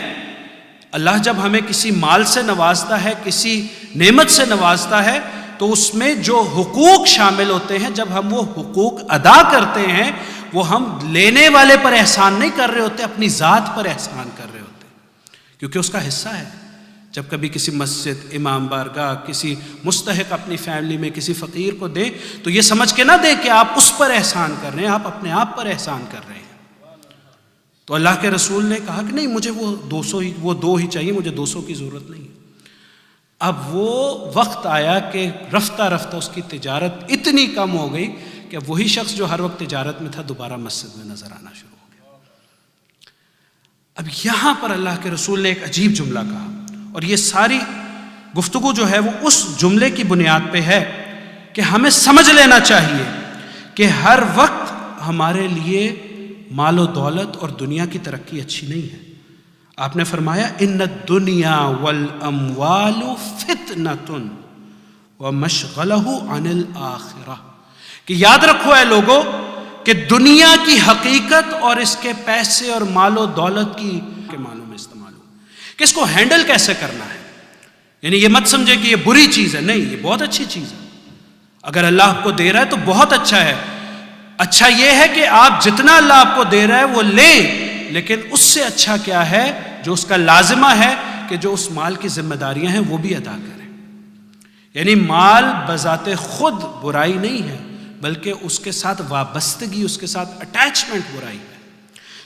اللہ جب ہمیں کسی مال سے نوازتا ہے، کسی نعمت سے نوازتا ہے، تو اس میں جو حقوق شامل ہوتے ہیں، جب ہم وہ حقوق ادا کرتے ہیں، وہ ہم لینے والے پر احسان نہیں کر رہے ہوتے، اپنی ذات پر احسان کر رہے ہوتے ہیں، کیونکہ اس کا حصہ ہے۔ جب کبھی کسی مسجد، امام بارگاہ، کسی مستحق اپنی فیملی میں کسی فقیر کو دے تو یہ سمجھ کے نہ دے کہ آپ اس پر احسان کر رہے ہیں، آپ اپنے آپ پر احسان کر رہے ہیں۔ تو اللہ کے رسول نے کہا کہ نہیں، مجھے وہ 2 ہی چاہیے، مجھے 200 کی ضرورت نہیں۔ اب وہ وقت آیا کہ رفتہ رفتہ اس کی تجارت اتنی کم ہو گئی کہ وہی شخص جو ہر وقت تجارت میں تھا دوبارہ مسجد میں نظر آنا شروع ہو گیا۔ اب یہاں پر اللہ کے رسول نے ایک عجیب جملہ کہا، اور یہ ساری گفتگو جو ہے وہ اس جملے کی بنیاد پہ ہے کہ ہمیں سمجھ لینا چاہیے کہ ہر وقت ہمارے لیے مال و دولت اور دنیا کی ترقی اچھی نہیں ہے۔ آپ نے فرمایا ان الدنیا والاموال فتنۃ ومشغلہ عن الآخرہ، کہ یاد رکھو اے لوگو کہ دنیا کی حقیقت اور اس کے پیسے اور مال و دولت کی کے معنوں میں استعمال ہو کہ اس کو ہینڈل کیسے کرنا ہے۔ یعنی یہ مت سمجھے کہ یہ بری چیز ہے، نہیں، یہ بہت اچھی چیز ہے۔ اگر اللہ آپ کو دے رہا ہے تو بہت اچھا ہے۔ اچھا یہ ہے کہ آپ جتنا اللہ آپ کو دے رہا ہے وہ لیں، لیکن اس سے اچھا کیا ہے جو اس کا لازمہ ہے کہ جو اس مال کی ذمہ داریاں ہیں وہ بھی ادا کریں۔ یعنی مال بذات خود برائی نہیں ہے، بلکہ اس کے ساتھ وابستگی، اس کے ساتھ اٹیچمنٹ برائی ہے۔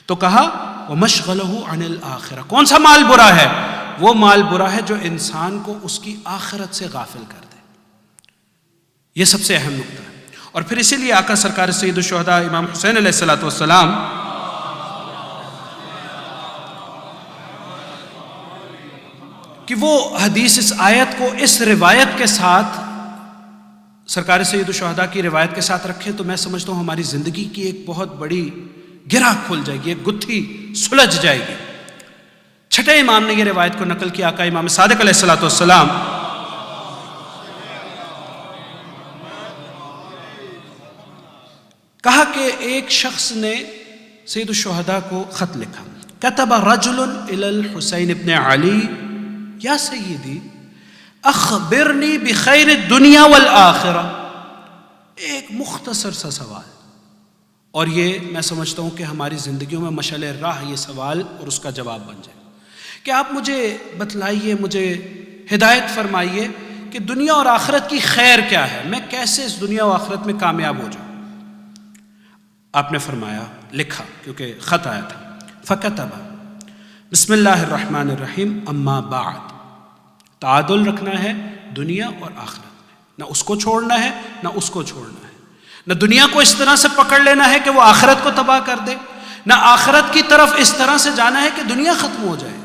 تو کہا وَمَشْغَلَهُ عَنِ الْآخِرَةِ، کون سا مال برا ہے؟ وہ مال برا ہے جو انسان کو اس کی آخرت سے غافل کر دے۔ یہ سب سے اہم نقطہ ہے۔ اور پھر اسی لیے آقا سرکار سید الشہداء امام حسین علیہ السلام کہ وہ حدیث اس آیت کو اس روایت کے ساتھ، سرکار سید الشہداء کی روایت کے ساتھ رکھیں تو میں سمجھتا ہوں ہماری زندگی کی ایک بہت بڑی گرہ کھل جائے گی، ایک گتھی سلجھ جائے گی۔ چھٹے امام نے یہ روایت کو نقل کیا آقا امام صادق علیہ السلام کہا کہ ایک شخص نے سید الشہداء کو خط لکھا، کتب رجل الی الحسین ابن علی یا سیدی اخبرنی بخیر الدنیا والآخرہ، ایک مختصر سا سوال، اور یہ میں سمجھتا ہوں کہ ہماری زندگیوں میں مشعل راہ یہ سوال اور اس کا جواب بن جائے کہ آپ مجھے بتلائیے، مجھے ہدایت فرمائیے کہ دنیا اور آخرت کی خیر کیا ہے، میں کیسے اس دنیا و آخرت میں کامیاب ہو جاؤں۔ آپ نے فرمایا، لکھا کیونکہ خط آیا تھا، فکتب بسم اللہ الرحمن الرحیم اما بعد، تعادل رکھنا ہے دنیا اور آخرت میں، نہ اس کو چھوڑنا ہے نہ اس کو چھوڑنا ہے، نہ دنیا کو اس طرح سے پکڑ لینا ہے کہ وہ آخرت کو تباہ کر دے، نہ آخرت کی طرف اس طرح سے جانا ہے کہ دنیا ختم ہو جائے۔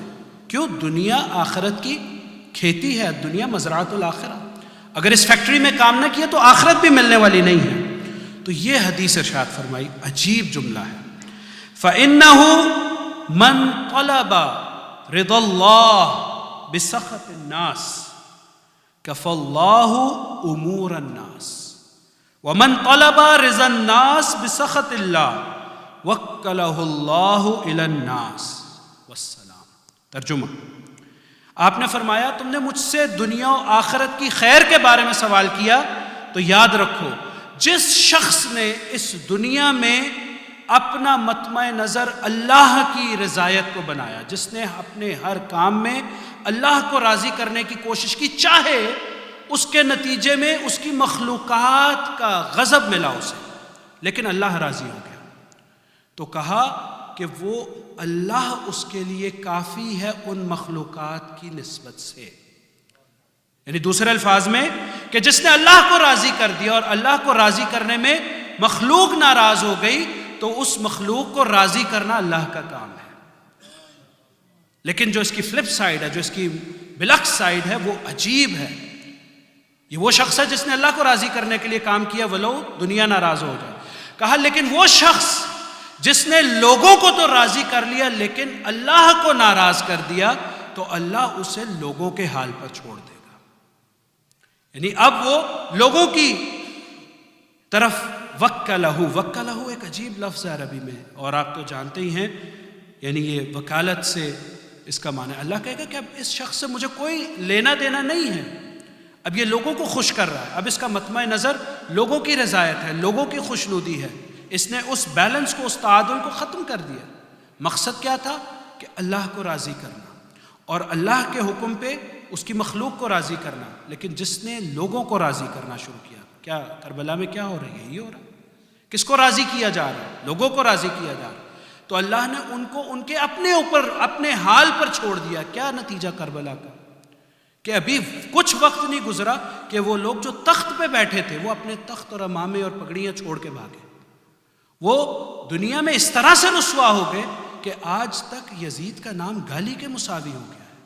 کیوں؟ دنیا آخرت کی کھیتی ہے، دنیا مزرعۃ الآخرہ۔ اگر اس فیکٹری میں کام نہ کیا تو آخرت بھی ملنے والی نہیں ہے۔ تو یہ حدیث ارشاد فرمائی، عجیب جملہ ہے، فَإِنَّهُ مَنْ طَلَبَ رِضَى اللَّهِ بِسَخَطِ النَّاسِ كَفَى اللَّهُ أُمُورَ النَّاسِ وَمَنْ طَلَبَ رِضَى النَّاسِ بِسَخَطِ اللَّهِ وَكَّلَهُ اللَّهُ إِلَى النَّاسِ وَالسَّلَامُ۔ ترجمہ، آپ نے فرمایا تم نے مجھ سے دنیا و آخرت کی خیر کے بارے میں سوال کیا، تو یاد رکھو جس شخص نے اس دنیا میں اپنا مطمع نظر اللہ کی رضایت کو بنایا، جس نے اپنے ہر کام میں اللہ کو راضی کرنے کی کوشش کی، چاہے اس کے نتیجے میں اس کی مخلوقات کا غضب ملا اسے، لیکن اللہ راضی ہو گیا، تو کہا کہ وہ اللہ اس کے لیے کافی ہے ان مخلوقات کی نسبت سے۔ یعنی دوسرے الفاظ میں کہ جس نے اللہ کو راضی کر دیا اور اللہ کو راضی کرنے میں مخلوق ناراض ہو گئی، تو اس مخلوق کو راضی کرنا اللہ کا کام ہے۔ لیکن جو اس کی فلپ سائیڈ ہے، جو اس کی بالعکس سائیڈ ہے، وہ عجیب ہے۔ یہ وہ شخص ہے جس نے اللہ کو راضی کرنے کے لیے کام کیا، ولو دنیا ناراض ہو جائے۔ کہا لیکن وہ شخص جس نے لوگوں کو تو راضی کر لیا لیکن اللہ کو ناراض کر دیا، تو اللہ اسے لوگوں کے حال پر چھوڑ دے گا۔ یعنی اب وہ لوگوں کی طرف وکلہ ایک عجیب لفظ ہے عربی میں، اور آپ تو جانتے ہی ہیں، یعنی یہ وکالت سے اس کا معنی اللہ کہے گا کہ اب اس شخص سے مجھے کوئی لینا دینا نہیں ہے، اب یہ لوگوں کو خوش کر رہا ہے، اب اس کا مطمع نظر لوگوں کی رضایت ہے، لوگوں کی خوشنودی ہے۔ اس نے اس بیلنس کو، اس تعادل کو ختم کر دیا۔ مقصد کیا تھا؟ کہ اللہ کو راضی کرنا اور اللہ کے حکم پہ اس کی مخلوق کو راضی کرنا، لیکن جس نے لوگوں کو راضی کرنا شروع کیا، کیا کربلا میں کیا ہو رہی ہے؟ یہ ہو رہا ہے، کس کو راضی کیا جا رہا ہے؟ لوگوں کو راضی کیا جا رہا ہے۔ تو اللہ نے ان کو ان کے اپنے اوپر، اپنے حال پر چھوڑ دیا۔ کیا نتیجہ کربلا کا؟ کہ ابھی کچھ وقت نہیں گزرا کہ وہ لوگ جو تخت پہ بیٹھے تھے، وہ اپنے تخت اور امامے اور پگڑیاں چھوڑ کے بھاگے۔ وہ دنیا میں اس طرح سے رسوا ہو گئے کہ آج تک یزید کا نام گالی کے مساوی ہو گیا ہے،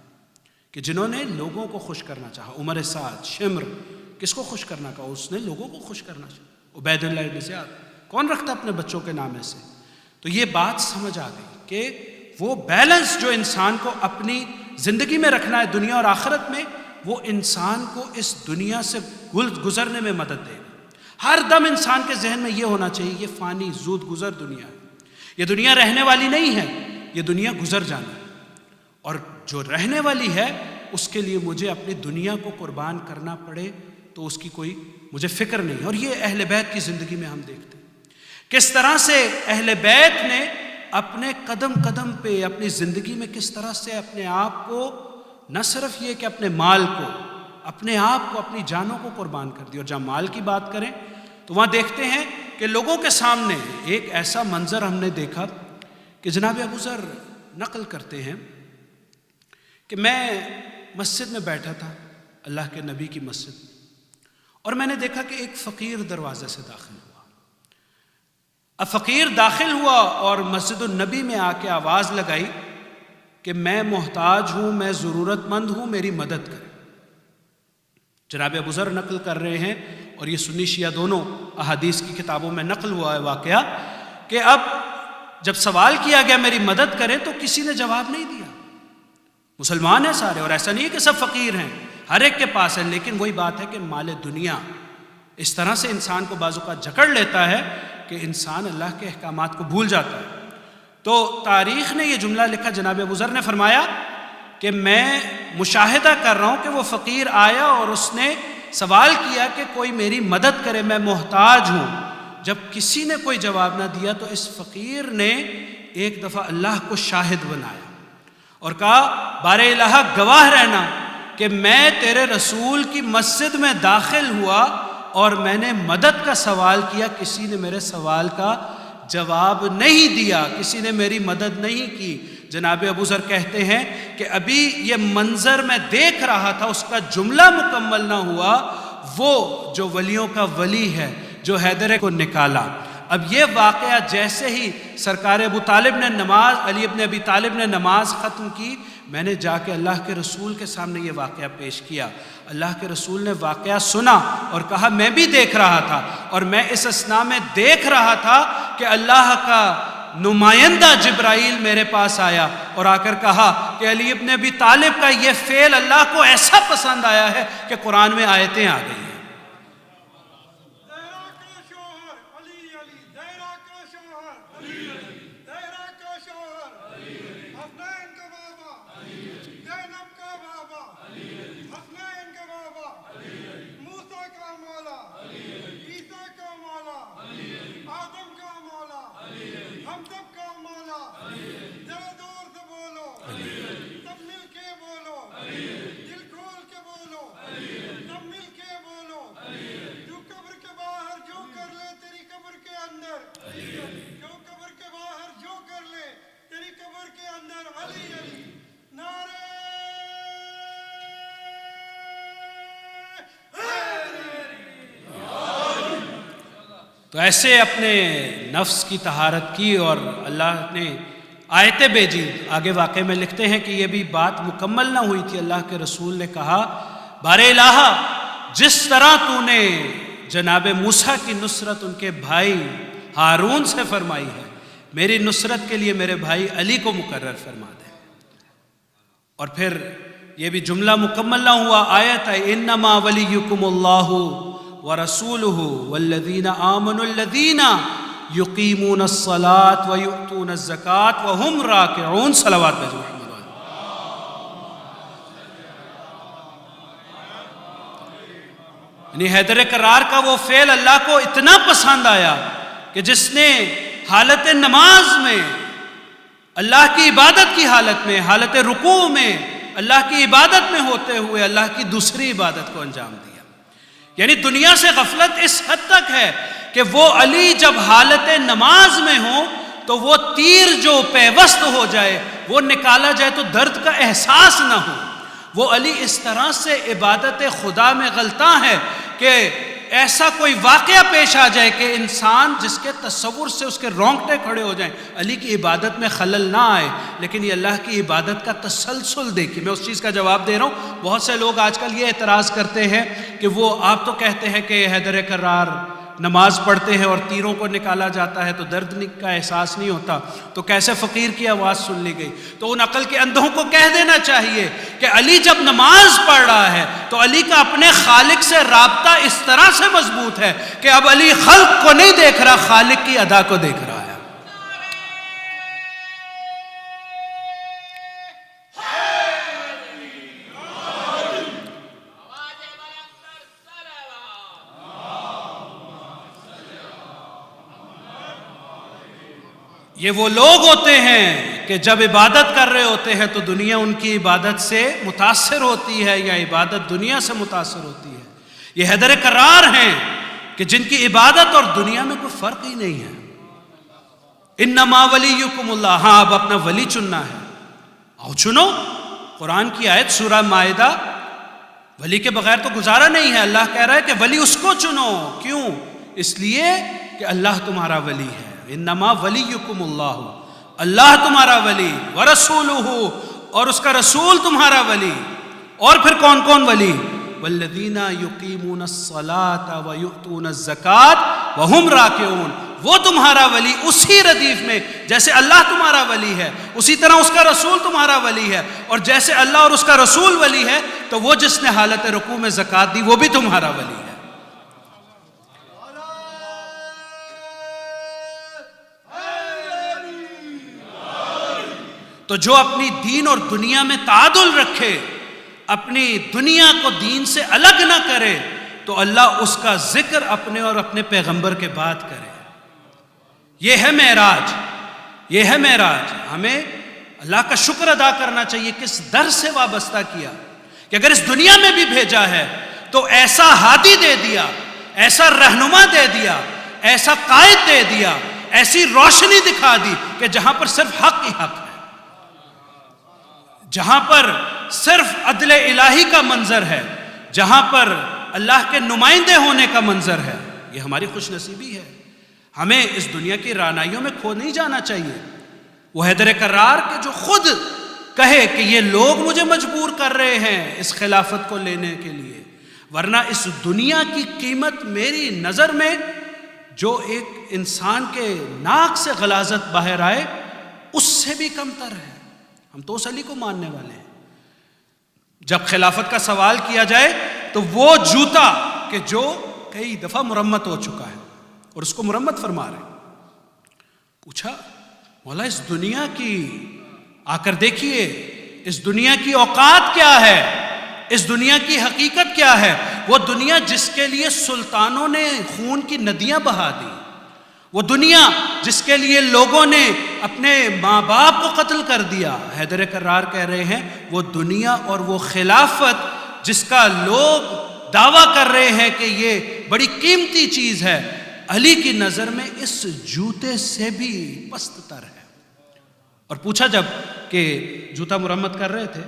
کہ جنہوں نے لوگوں کو خوش کرنا چاہا۔ عمر سعد، شمر، کس کو خوش کرنا کہا؟ اس نے لوگوں کو خوش کرنا چاہا۔ عبید اللہ بن زیاد، کون رکھتا اپنے بچوں کے نام ایسے؟ تو یہ بات سمجھ آ گئی کہ وہ بیلنس جو انسان کو اپنی زندگی میں رکھنا ہے دنیا اور آخرت میں، وہ انسان کو اس دنیا سے گزرنے میں مدد دے گا۔ ہر دم انسان کے ذہن میں یہ ہونا چاہیے، یہ فانی زود گزر دنیا ہے، یہ دنیا رہنے والی نہیں ہے، یہ دنیا گزر جانا ہے، اور جو رہنے والی ہے اس کے لیے مجھے اپنی دنیا کو قربان کرنا پڑے تو اس کی کوئی مجھے فکر نہیں۔ اور یہ اہل بیت کی زندگی میں ہم دیکھتے ہیں کس طرح سے اہل بیت نے اپنے قدم قدم پہ اپنی زندگی میں کس طرح سے اپنے آپ کو، نہ صرف یہ کہ اپنے مال کو، اپنے آپ کو، اپنی جانوں کو قربان کر دی۔ اور جب مال کی بات کریں تو وہاں دیکھتے ہیں کہ لوگوں کے سامنے ایک ایسا منظر ہم نے دیکھا کہ جناب ابو ذر نقل کرتے ہیں کہ میں مسجد میں بیٹھا تھا، اللہ کے نبی کی مسجد، اور میں نے دیکھا کہ ایک فقیر دروازے سے داخل ہوا۔ اب فقیر داخل ہوا اور مسجد النبی میں آ کے آواز لگائی کہ میں محتاج ہوں، میں ضرورت مند ہوں، میری مدد کریں۔ جناب ابو ذر نقل کر رہے ہیں، اور یہ سنی شیعہ دونوں احادیث کی کتابوں میں نقل ہوا ہے واقعہ، کہ اب جب سوال کیا گیا میری مدد کریں تو کسی نے جواب نہیں دیا۔ مسلمان ہیں سارے، اور ایسا نہیں ہے کہ سب فقیر ہیں، ہر ایک کے پاس ہے، لیکن وہی بات ہے کہ مال دنیا اس طرح سے انسان کو بعض اوقات جکڑ لیتا ہے کہ انسان اللہ کے احکامات کو بھول جاتا ہے۔ تو تاریخ نے یہ جملہ لکھا، جناب ابو ذر نے فرمایا کہ میں مشاہدہ کر رہا ہوں کہ وہ فقیر آیا اور اس نے سوال کیا کہ کوئی میری مدد کرے، میں محتاج ہوں۔ جب کسی نے کوئی جواب نہ دیا تو اس فقیر نے ایک دفعہ اللہ کو شاہد بنایا اور کہا بار الہ گواہ رہنا کہ میں تیرے رسول کی مسجد میں داخل ہوا اور میں نے مدد کا سوال کیا، کسی نے میرے سوال کا جواب نہیں دیا، کسی نے میری مدد نہیں کی۔ جناب ابو ذر کہتے ہیں کہ ابھی یہ منظر میں دیکھ رہا تھا، اس کا جملہ مکمل نہ ہوا، وہ جو ولیوں کا ولی ہے، جو حیدر کو نکالا، اب یہ واقعہ جیسے ہی سرکار ابو طالب نے علی ابن ابی طالب نے نماز ختم کی، میں نے جا کے اللہ کے رسول کے سامنے یہ واقعہ پیش کیا۔ اللہ کے رسول نے واقعہ سنا اور کہا میں بھی دیکھ رہا تھا، اور میں اس اثناء میں دیکھ رہا تھا کہ اللہ کا نمائندہ جبرائیل میرے پاس آیا اور آ کر کہا کہ علی ابن ابی طالب کا یہ فعل اللہ کو ایسا پسند آیا ہے کہ قرآن میں آیتیں آ گئی ہیں۔ تو ایسے اپنے نفس کی طہارت کی اور اللہ نے آیتیں بھیجی۔ آگے واقعے میں لکھتے ہیں کہ یہ بھی بات مکمل نہ ہوئی تھی، اللہ کے رسول نے کہا بار الہ، جس طرح تو نے جناب موسیٰ کی نصرت ان کے بھائی ہارون سے فرمائی ہے، میری نصرت کے لیے میرے بھائی علی کو مقرر فرما دے۔ اور پھر یہ بھی جملہ مکمل نہ ہوا، آیت ہے انما ولیکم اللہ ورسولہ والذین آمنوا الذین یقیمون الصلاة ویؤتون الزکاة وہم راکعون۔ صلوات بھیجو محمد علیہ۔ یعنی حیدر کرار کا وہ فعل اللہ کو اتنا پسند آیا کہ جس نے حالت نماز میں، اللہ کی عبادت کی حالت میں، حالت رکوع میں، اللہ کی عبادت میں ہوتے ہوئے اللہ کی دوسری عبادت کو انجام دیا۔ یعنی دنیا سے غفلت اس حد تک ہے کہ وہ علی جب حالت نماز میں ہو تو وہ تیر جو پیوست ہو جائے، وہ نکالا جائے تو درد کا احساس نہ ہو۔ وہ علی اس طرح سے عبادت خدا میں غلطاں ہے کہ ایسا کوئی واقعہ پیش آ جائے کہ انسان جس کے تصور سے اس کے رونگٹے کھڑے ہو جائیں، علی کی عبادت میں خلل نہ آئے، لیکن یہ اللہ کی عبادت کا تسلسل دیکھیے۔ میں اس چیز کا جواب دے رہا ہوں۔ بہت سے لوگ آج کل یہ اعتراض کرتے ہیں کہ وہ آپ تو کہتے ہیں کہ حیدر کرار نماز پڑھتے ہیں اور تیروں کو نکالا جاتا ہے تو درد کا احساس نہیں ہوتا، تو کیسے فقیر کی آواز سن لی گئی؟ تو ان عقل کے اندھوں کو کہہ دینا چاہیے کہ علی جب نماز پڑھ رہا ہے تو علی کا اپنے خالق سے رابطہ اس طرح سے مضبوط ہے کہ اب علی خلق کو نہیں دیکھ رہا، خالق کی ادا کو دیکھ رہا ہے۔ یہ وہ لوگ ہوتے ہیں کہ جب عبادت کر رہے ہوتے ہیں تو دنیا ان کی عبادت سے متاثر ہوتی ہے یا عبادت دنیا سے متاثر ہوتی ہے۔ یہ حیدر کرار ہیں کہ جن کی عبادت اور دنیا میں کوئی فرق ہی نہیں ہے۔ انما ولیکم اللہ، ہاں اب اپنا ولی چننا ہے، آؤ چنو۔ قرآن کی آیت سورہ مائدہ، ولی کے بغیر تو گزارا نہیں ہے۔ اللہ کہہ رہا ہے کہ ولی اس کو چنو، کیوں؟ اس لیے کہ اللہ تمہارا ولی ہے۔ انما ولیکم اللہ، اللہ تمہارا ولی، ورسولہ، اور اس کا رسول تمہارا ولی۔ اور پھر کون کون ولی؟ والذین یقیمون الصلاة ویؤتون الزکاة وہم راکعون، وہ تمہارا ولی اسی ردیف میں جیسے اللہ تمہارا ولی ہے، اسی طرح اس کا رسول تمہارا ولی ہے، اور جیسے اللہ اور اس کا رسول ولی ہے تو وہ جس نے حالت رکوع میں زکوٰۃ دی وہ بھی تمہارا ولی ہے۔ تو جو اپنی دین اور دنیا میں تعادل رکھے، اپنی دنیا کو دین سے الگ نہ کرے، تو اللہ اس کا ذکر اپنے اور اپنے پیغمبر کے بعد کرے۔ یہ ہے معراج، یہ ہے معراج۔ ہمیں اللہ کا شکر ادا کرنا چاہیے، کس در سے وابستہ کیا کہ اگر اس دنیا میں بھی بھیجا ہے تو ایسا ہادی دے دیا، ایسا رہنما دے دیا، ایسا قائد دے دیا، ایسی روشنی دکھا دی کہ جہاں پر صرف حق ہی حق ہے، جہاں پر صرف عدل الہی کا منظر ہے، جہاں پر اللہ کے نمائندے ہونے کا منظر ہے۔ یہ ہماری خوش نصیبی ہے۔ ہمیں اس دنیا کی رعنائیوں میں کھو نہیں جانا چاہیے۔ وہ حیدر کرار کہ جو خود کہے کہ یہ لوگ مجھے مجبور کر رہے ہیں اس خلافت کو لینے کے لیے، ورنہ اس دنیا کی قیمت میری نظر میں جو ایک انسان کے ناک سے غلاظت باہر آئے اس سے بھی کم تر ہے۔ ہم تو اس علی کو ماننے والے ہیں۔ جب خلافت کا سوال کیا جائے تو وہ جوتا کہ جو کئی دفعہ مرمت ہو چکا ہے اور اس کو مرمت فرما رہے ہیں، پوچھا مولا اس دنیا کی آ کر دیکھیے، اس دنیا کی اوقات کیا ہے، اس دنیا کی حقیقت کیا ہے؟ وہ دنیا جس کے لیے سلطانوں نے خون کی ندیاں بہا دی، وہ دنیا جس کے لیے لوگوں نے اپنے ماں باپ کو قتل کر دیا۔ حیدر کرار کہہ رہے ہیں وہ دنیا اور وہ خلافت جس کا لوگ دعویٰ کر رہے ہیں کہ یہ بڑی قیمتی چیز ہے، علی کی نظر میں اس جوتے سے بھی پست تر ہے۔ اور پوچھا جب کہ جوتا مرمت کر رہے تھے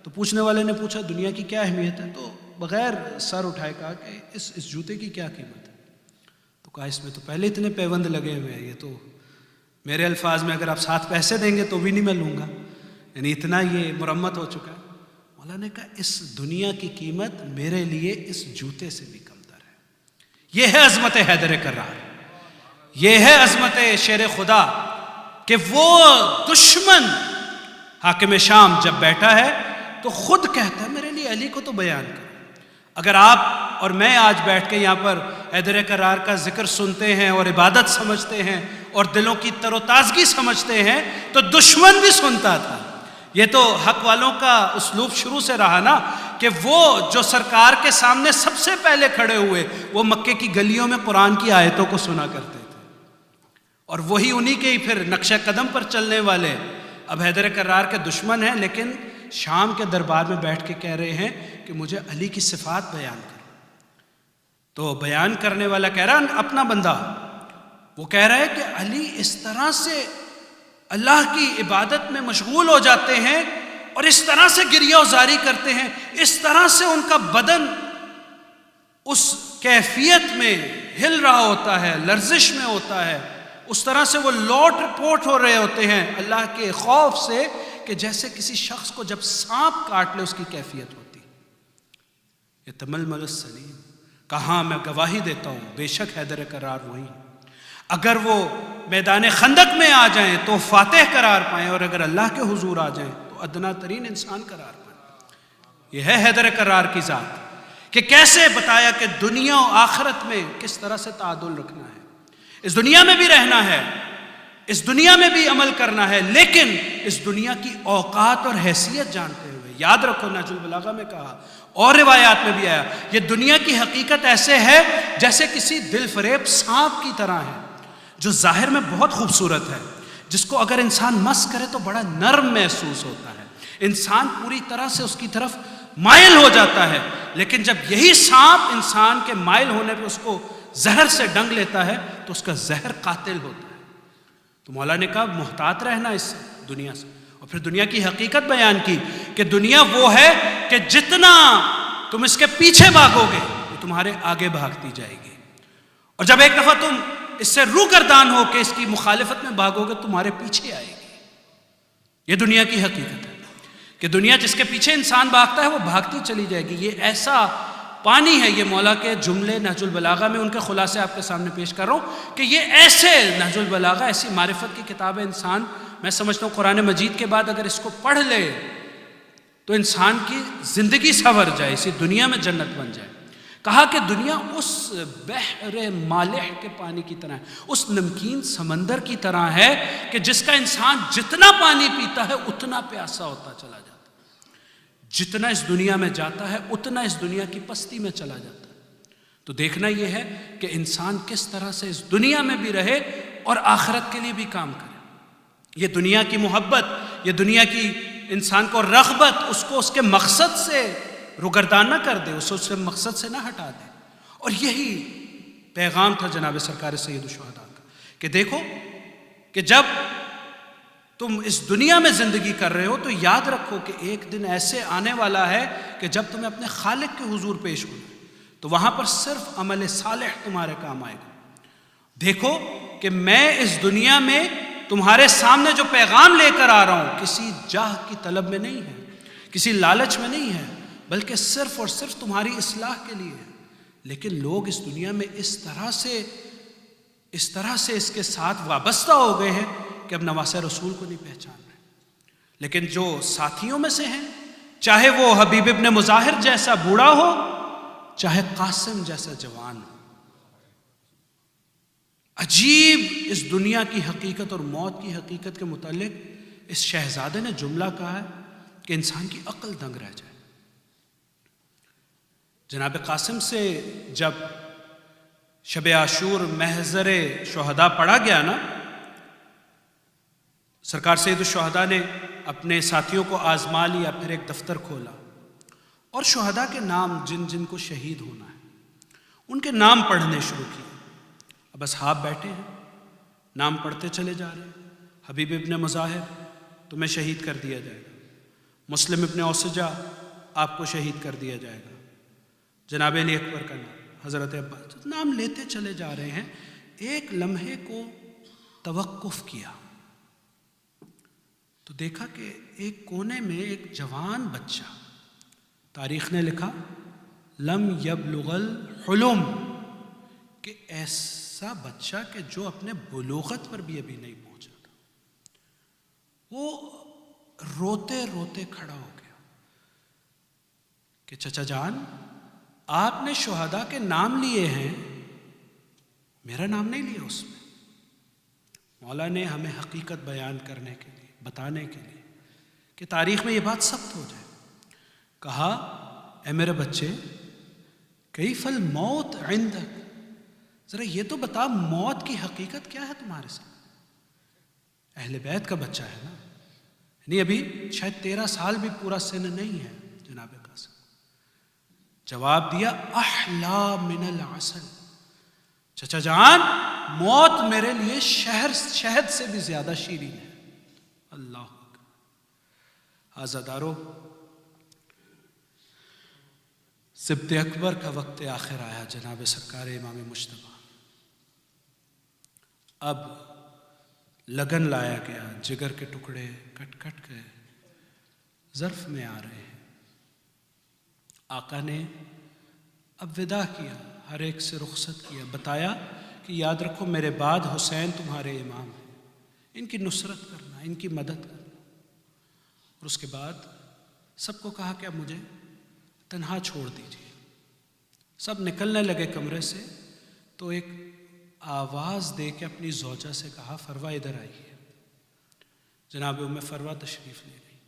تو پوچھنے والے نے پوچھا دنیا کی کیا اہمیت ہے؟ تو بغیر سر اٹھائے کہا کہ اس جوتے کی کیا قیمت ہے؟ تو کہا اس میں تو پہلے اتنے پیوند لگے ہوئے ہیں، یہ تو میرے الفاظ میں اگر آپ 7 پیسے دیں گے تو بھی نہیں میں لوں گا، یعنی اتنا یہ مرمت ہو چکا ہے۔ مولا نے کہا اس دنیا کی قیمت میرے لیے اس جوتے سے بھی کم تر ہے۔ یہ ہے عظمت حیدر کرار، یہ ہے عظمت شیر خدا کہ وہ دشمن حاکم شام جب بیٹھا ہے تو خود کہتا ہے میرے لیے علی کو تو بیان کرو۔ اگر آپ اور میں آج بیٹھ کے یہاں پر حیدر کرار کا ذکر سنتے ہیں اور عبادت سمجھتے ہیں اور دلوں کی تر و تازگی سمجھتے ہیں تو دشمن بھی سنتا تھا۔ یہ تو حق والوں کا اسلوب شروع سے رہا نا کہ وہ جو سرکار کے سامنے سب سے پہلے کھڑے ہوئے وہ مکے کی گلیوں میں قرآن کی آیتوں کو سنا کرتے تھے، اور وہی انہی کے ہی پھر نقشہ قدم پر چلنے والے اب حیدر کرار کے دشمن ہیں، لیکن شام کے دربار میں بیٹھ کے کہہ رہے ہیں کہ مجھے علی کی صفات بیان کرو۔ تو بیان کرنے والا کہہ رہا ہے اپنا بندہ، وہ کہہ رہا ہے کہ علی اس طرح سے اللہ کی عبادت میں مشغول ہو جاتے ہیں اور اس طرح سے گریہ وزاری کرتے ہیں، اس طرح سے ان کا بدن اس کیفیت میں ہل رہا ہوتا ہے، لرزش میں ہوتا ہے، اس طرح سے وہ لوٹ پوٹ ہو رہے ہوتے ہیں اللہ کے خوف سے کہ جیسے کسی شخص کو جب سانپ کاٹ لے اس کی کیفیت ہوتی۔ یہ تململ السلیم، کہاں میں گواہی دیتا ہوں بے شک حیدر کرار وہی، اگر وہ میدان خندق میں آ جائیں تو فاتح قرار پائیں، اور اگر اللہ کے حضور آ جائیں تو ادنا ترین انسان قرار پائیں۔ یہ ہے حیدر کرار کی ذات کہ کیسے بتایا کہ دنیا و آخرت میں کس طرح سے تعادل رکھنا ہے، اس دنیا میں بھی رہنا ہے، اس دنیا میں بھی عمل کرنا ہے، لیکن اس دنیا کی اوقات اور حیثیت جانتے ہوئے۔ یاد رکھو نہج البلاغہ میں کہا اور روایات میں بھی آیا یہ دنیا کی حقیقت ایسے ہے جیسے کسی دل فریب سانپ کی طرح ہے جو ظاہر میں بہت خوبصورت ہے، جس کو اگر انسان مس کرے تو بڑا نرم محسوس ہوتا ہے، انسان پوری طرح سے اس کی طرف مائل ہو جاتا ہے، لیکن جب یہی سانپ انسان کے مائل ہونے پہ اس کو زہر سے ڈنگ لیتا ہے تو اس کا زہر قاتل ہوتا ہے۔ تو مولا نے کہا محتاط رہنا اس دنیا سے، اور پھر دنیا کی حقیقت بیان کی کہ دنیا وہ ہے کہ جتنا تم اس کے پیچھے بھاگو گے وہ تمہارے آگے بھاگتی جائے گی، اور جب ایک دفعہ تم اس سے روگردان ہو کے اس کی مخالفت میں بھاگو گے تمہارے پیچھے آئے گی۔ یہ دنیا کی حقیقت ہے کہ دنیا جس کے پیچھے انسان بھاگتا ہے وہ بھاگتی چلی جائے گی۔ یہ ایسا پانی ہے، یہ مولا کے جملے نہج البلاغہ میں ان کے خلاصے آپ کے سامنے پیش کر رہا ہوں کہ یہ ایسے نہج البلاغہ ایسی معرفت کی کتاب ہے، انسان میں سمجھتا ہوں قرآن مجید کے بعد اگر اس کو پڑھ لے تو انسان کی زندگی سنور جائے، اسی دنیا میں جنت بن جائے۔ کہا کہ دنیا اس بحر مالح کے پانی کی طرح ہے، اس نمکین سمندر کی طرح ہے کہ جس کا انسان جتنا پانی پیتا ہے اتنا پیاسا ہوتا چلا جاتا ہے، جتنا اس دنیا میں جاتا ہے اتنا اس دنیا کی پستی میں چلا جاتا ہے۔ تو دیکھنا یہ ہے کہ انسان کس طرح سے اس دنیا میں بھی رہے اور آخرت کے لیے بھی کام کرے۔ یہ دنیا کی محبت، یہ دنیا کی انسان کو رغبت اس کو اس کے مقصد سے روگردان نہ کر دے، اسے اس کے مقصد سے نہ ہٹا دے۔ اور یہی پیغام تھا جناب سرکار سید الشہداء کا کہ دیکھو کہ جب تم اس دنیا میں زندگی کر رہے ہو تو یاد رکھو کہ ایک دن ایسے آنے والا ہے کہ جب تمہیں اپنے خالق کے حضور پیش ہونا تو وہاں پر صرف عمل صالح تمہارے کام آئے گا۔ دیکھو کہ میں اس دنیا میں تمہارے سامنے جو پیغام لے کر آ رہا ہوں کسی جاہ کی طلب میں نہیں ہے، کسی لالچ میں نہیں ہے، بلکہ صرف اور صرف تمہاری اصلاح کے لیے ہے۔ لیکن لوگ اس دنیا میں اس طرح سے اس کے ساتھ وابستہ ہو گئے ہیں کہ اب نواسۂ رسول کو نہیں پہچان رہے۔ لیکن جو ساتھیوں میں سے ہیں، چاہے وہ حبیب ابن مظاہر جیسا بوڑھا ہو، چاہے قاسم جیسا جوان ہو، عجیب اس دنیا کی حقیقت اور موت کی حقیقت کے متعلق اس شہزادے نے جملہ کہا ہے کہ انسان کی عقل دنگ رہ جائے۔ جناب قاسم سے جب شب عاشور محضر شہداء پڑھا گیا نا، سرکار سید الشہداء نے اپنے ساتھیوں کو آزما لیا، پھر ایک دفتر کھولا اور شہداء کے نام جن جن کو شہید ہونا ہے ان کے نام پڑھنے شروع کیے۔ اب اصحاب بیٹھے ہیں، نام پڑھتے چلے جا رہے ہیں۔ حبیب ابن مظاہر، تمہیں شہید کر دیا جائے گا۔ مسلم ابن اوسجہ، آپ کو شہید کر دیا جائے گا۔ جناب علی اکبر کا نام، حضرت عباس، نام لیتے چلے جا رہے ہیں۔ ایک لمحے کو توقف کیا تو دیکھا کہ ایک کونے میں ایک جوان بچہ، تاریخ نے لکھا لم یبلغ الحلم، کہ ایسا بچہ کہ جو اپنے بلوغت پر بھی ابھی نہیں پہنچا تھا، وہ روتے روتے کھڑا ہو گیا کہ چچا جان، آپ نے شہداء کے نام لیے ہیں، میرا نام نہیں لیا اس میں۔ مولا نے ہمیں حقیقت بیان کرنے کے لیے، بتانے کے لیے کہ تاریخ میں یہ بات ثبت ہو جائے، کہا اے میرے بچے، کیف الموت عندک، ذرا یہ تو بتا موت کی حقیقت کیا ہے تمہارے ساتھ۔ اہل بیت کا بچہ ہے نا، یعنی ابھی شاید 13 سال بھی پورا سن نہیں ہے جناب قاسم۔ جواب دیا احلا من العسل، چچا جان، موت میرے لیے شہد سے بھی زیادہ شیرین ہے۔ اللہ آزادارو، سبت اکبر کا وقت آخر آیا، جناب سرکار امام مجتبیٰ۔ اب لگن لایا گیا، جگر کے ٹکڑے کٹ کٹ کے ظرف میں آ رہے ہیں۔ آقا نے اب وداع کیا، ہر ایک سے رخصت کیا، بتایا کہ یاد رکھو میرے بعد حسین تمہارے امام ہیں، ان کی نصرت کرنا، ان کی مدد کرنا۔ اور اس کے بعد سب کو کہا کہ اب مجھے تنہا چھوڑ دیجیے۔ سب نکلنے لگے کمرے سے تو ایک آواز دے کے اپنی زوجہ سے کہا فروہ ادھر آئیے۔ جناب ام فروہ تشریف لے گئی،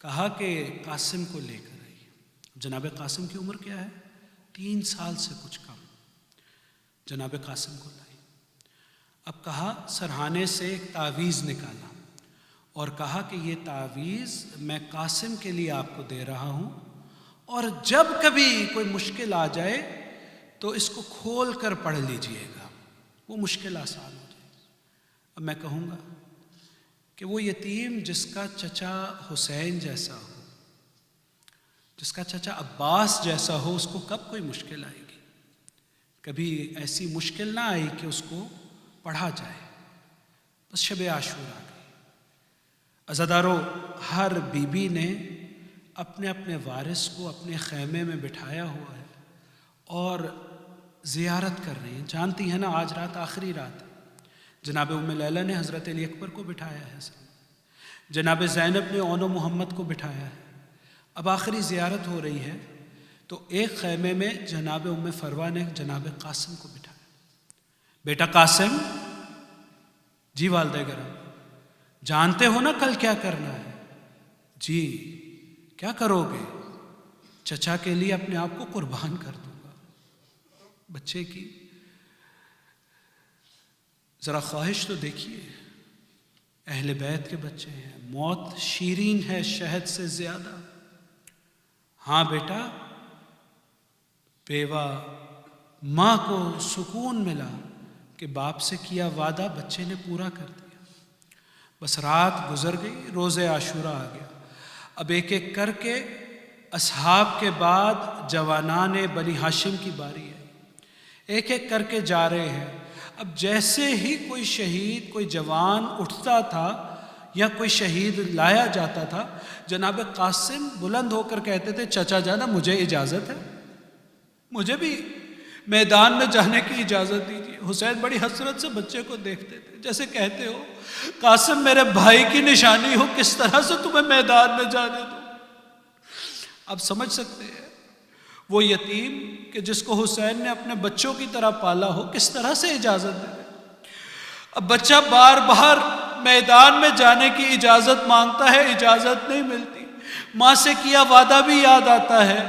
کہا کہ قاسم کو لے کر آئیے۔ جناب قاسم کی عمر کیا ہے؟ 3 سال سے کچھ کم۔ جناب قاسم کو لائی، اب کہا سرہانے سے ایک تعویذ نکالا اور کہا کہ یہ تعویذ میں قاسم کے لیے آپ کو دے رہا ہوں، اور جب کبھی کوئی مشکل آ جائے تو اس کو کھول کر پڑھ لیجئے گا، وہ مشکل آسان ہو جائے۔ اب میں کہوں گا کہ وہ یتیم جس کا چچا حسین جیسا ہو، جس کا چچا عباس جیسا ہو، اس کو کب کوئی مشکل آئے گی؟ کبھی ایسی مشکل نہ آئی کہ اس کو پڑھا جائے۔ بس شب عاشور آ گئی۔ عزادارو، ہر بی بی نے اپنے اپنے وارث کو اپنے خیمے میں بٹھایا ہوا ہے اور زیارت کر رہی ہیں۔ جانتی ہیں نا آج رات آخری رات ہے۔ جناب ام لیلہ نے حضرت علی اکبر کو بٹھایا ہے، جناب زینب نے اون و محمد کو بٹھایا ہے۔ اب آخری زیارت ہو رہی ہے تو ایک خیمے میں جناب ام فروہ نے جناب قاسم کو بٹھایا۔ بیٹا قاسم، جی والدہ گرامی، جانتے ہو نا کل کیا کرنا ہے؟ جی، کیا کرو گے؟ چچا کے لیے اپنے آپ کو قربان کر دوں گا۔ بچے کی ذرا خواہش تو دیکھیے، اہل بیت کے بچے ہیں، موت شیرین ہے شہد سے زیادہ۔ ہاں بیٹا، بیوہ ماں کو سکون ملا کہ باپ سے کیا وعدہ بچے نے پورا کر دیا۔ بس رات گزر گئی، روز عاشورہ آ گیا۔ اب ایک ایک کر کے اصحاب کے بعد جوانان بنی ہاشم کی باری ہے، ایک ایک کر کے جا رہے ہیں۔ اب جیسے ہی کوئی شہید، کوئی جوان اٹھتا تھا یا کوئی شہید لایا جاتا تھا، جناب قاسم بلند ہو کر کہتے تھے چچا جانا مجھے اجازت ہے، مجھے بھی میدان میں جانے کی اجازت دیجیے۔ حسین بڑی حسرت سے بچے کو دیکھتے تھے، جیسے کہتے ہو قاسم میرے بھائی کی نشانی ہو، کس طرح سے تمہیں میدان میں جانے دو۔ آپ سمجھ سکتے ہیں وہ یتیم کہ جس کو حسین نے اپنے بچوں کی طرح پالا ہو، کس طرح سے اجازت دے۔ اب بچہ بار بار میدان میں جانے کی اجازت مانگتا ہے، اجازت نہیں ملتی، ماں سے کیا وعدہ بھی یاد آتا ہے۔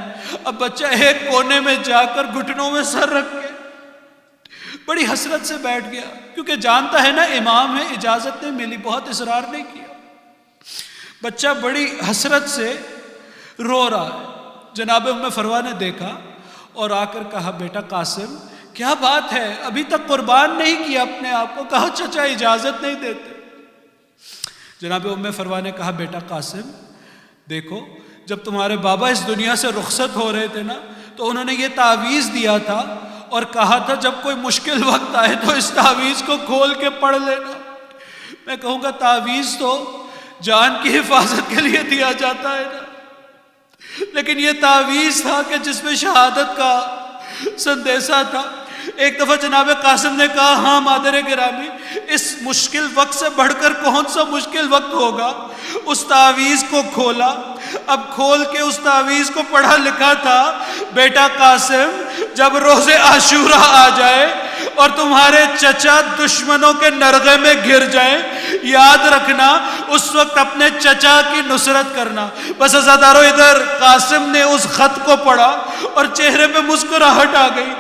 اب بچہ ایک کونے میں جا کر گھٹنوں میں سر رکھ کے بڑی حسرت سے بیٹھ گیا، کیونکہ جانتا ہے نا امام ہے، اجازت نہیں ملی، بہت اصرار نہیں کیا۔ بچہ بڑی حسرت سے رو رہا ہے۔ جناب ام فروہ نے دیکھا اور آ کر کہا بیٹا قاسم کیا بات ہے، ابھی تک قربان نہیں کیا اپنے آپ کو؟ کہا چچا اجازت نہیں دیتے۔ جناب ام فروہ نے کہا بیٹا قاسم دیکھو، جب تمہارے بابا اس دنیا سے رخصت ہو رہے تھے نا، تو انہوں نے یہ تعویذ دیا تھا اور کہا تھا جب کوئی مشکل وقت آئے تو اس تعویذ کو کھول کے پڑھ لینا۔ میں کہوں گا تعویذ تو جان کی حفاظت کے لیے دیا جاتا ہے نا، لیکن یہ تعویذ تھا کہ جس میں شہادت کا سندیسہ تھا۔ ایک دفعہ جناب قاسم نے کہا ہاں مادر گرامی، اس مشکل وقت سے بڑھ کر کون سا مشکل وقت ہوگا؟ اس تعویذ کو کھولا، اب کھول کے اس تعویذ کو پڑھا لکھا تھا بیٹا قاسم جب روز عاشورہ آ جائے اور تمہارے چچا دشمنوں کے نرغے میں گر جائیں، یاد رکھنا اس وقت اپنے چچا کی نصرت کرنا۔ بس عزادارو ادھر قاسم نے اس خط کو پڑھا اور چہرے پہ مسکراہٹ آ گئی۔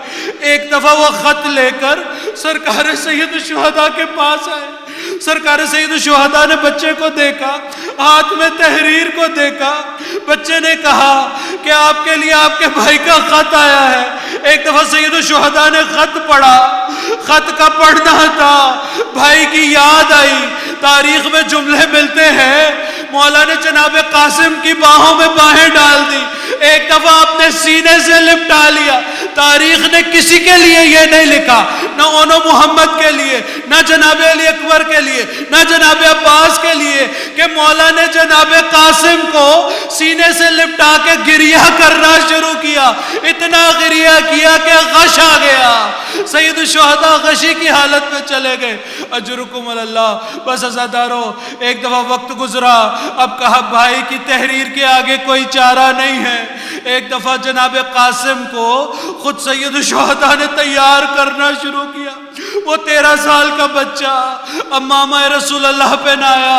ایک دفعہ وہ خط لے کر سرکار سید الشہداء کے پاس آئے۔ سرکار سید الشہداء نے بچے کو دیکھا، ہاتھ میں تحریر کو دیکھا۔ بچے نے کہا کہ آپ کے لیے آپ کے بھائی کا خط آیا ہے۔ ایک دفعہ سید الشہداء نے خط پڑھا، خط کا پڑھنا تھا، بھائی کی یاد آئی۔ تاریخ میں جملے ملتے ہیں مولا نے جناب قاسم کی باہوں میں باہیں ڈال دی، ایک دفعہ اپنے سینے سے لپٹا لیا۔ تاریخ نے کسی کے لیے یہ نہیں لکھا، نہ اونو محمد کے لیے، نہ جناب علی اکبر کے لیے، نہ جناب عباس کے لیے، کہ مولا نے جناب قاسم کو سینے سے لپٹا کے گریہ کرنا شروع کیا۔ اتنا گریہ کیا کہ غش آ گیا۔ سید الشہداء غشی کی حالت میں چلے گئے۔ اجرکم اللہ۔ بس عزادارو ایک دفعہ وقت گزرا، اب کہا بھائی کی تحریر کے آگے کوئی چارہ نہیں ہے۔ ایک دفعہ جناب قاسم کو خود سید الشہداء نے تیار کرنا شروع کیا۔ وہ 13 سال کا بچہ امامہ رسول اللہ پہنایا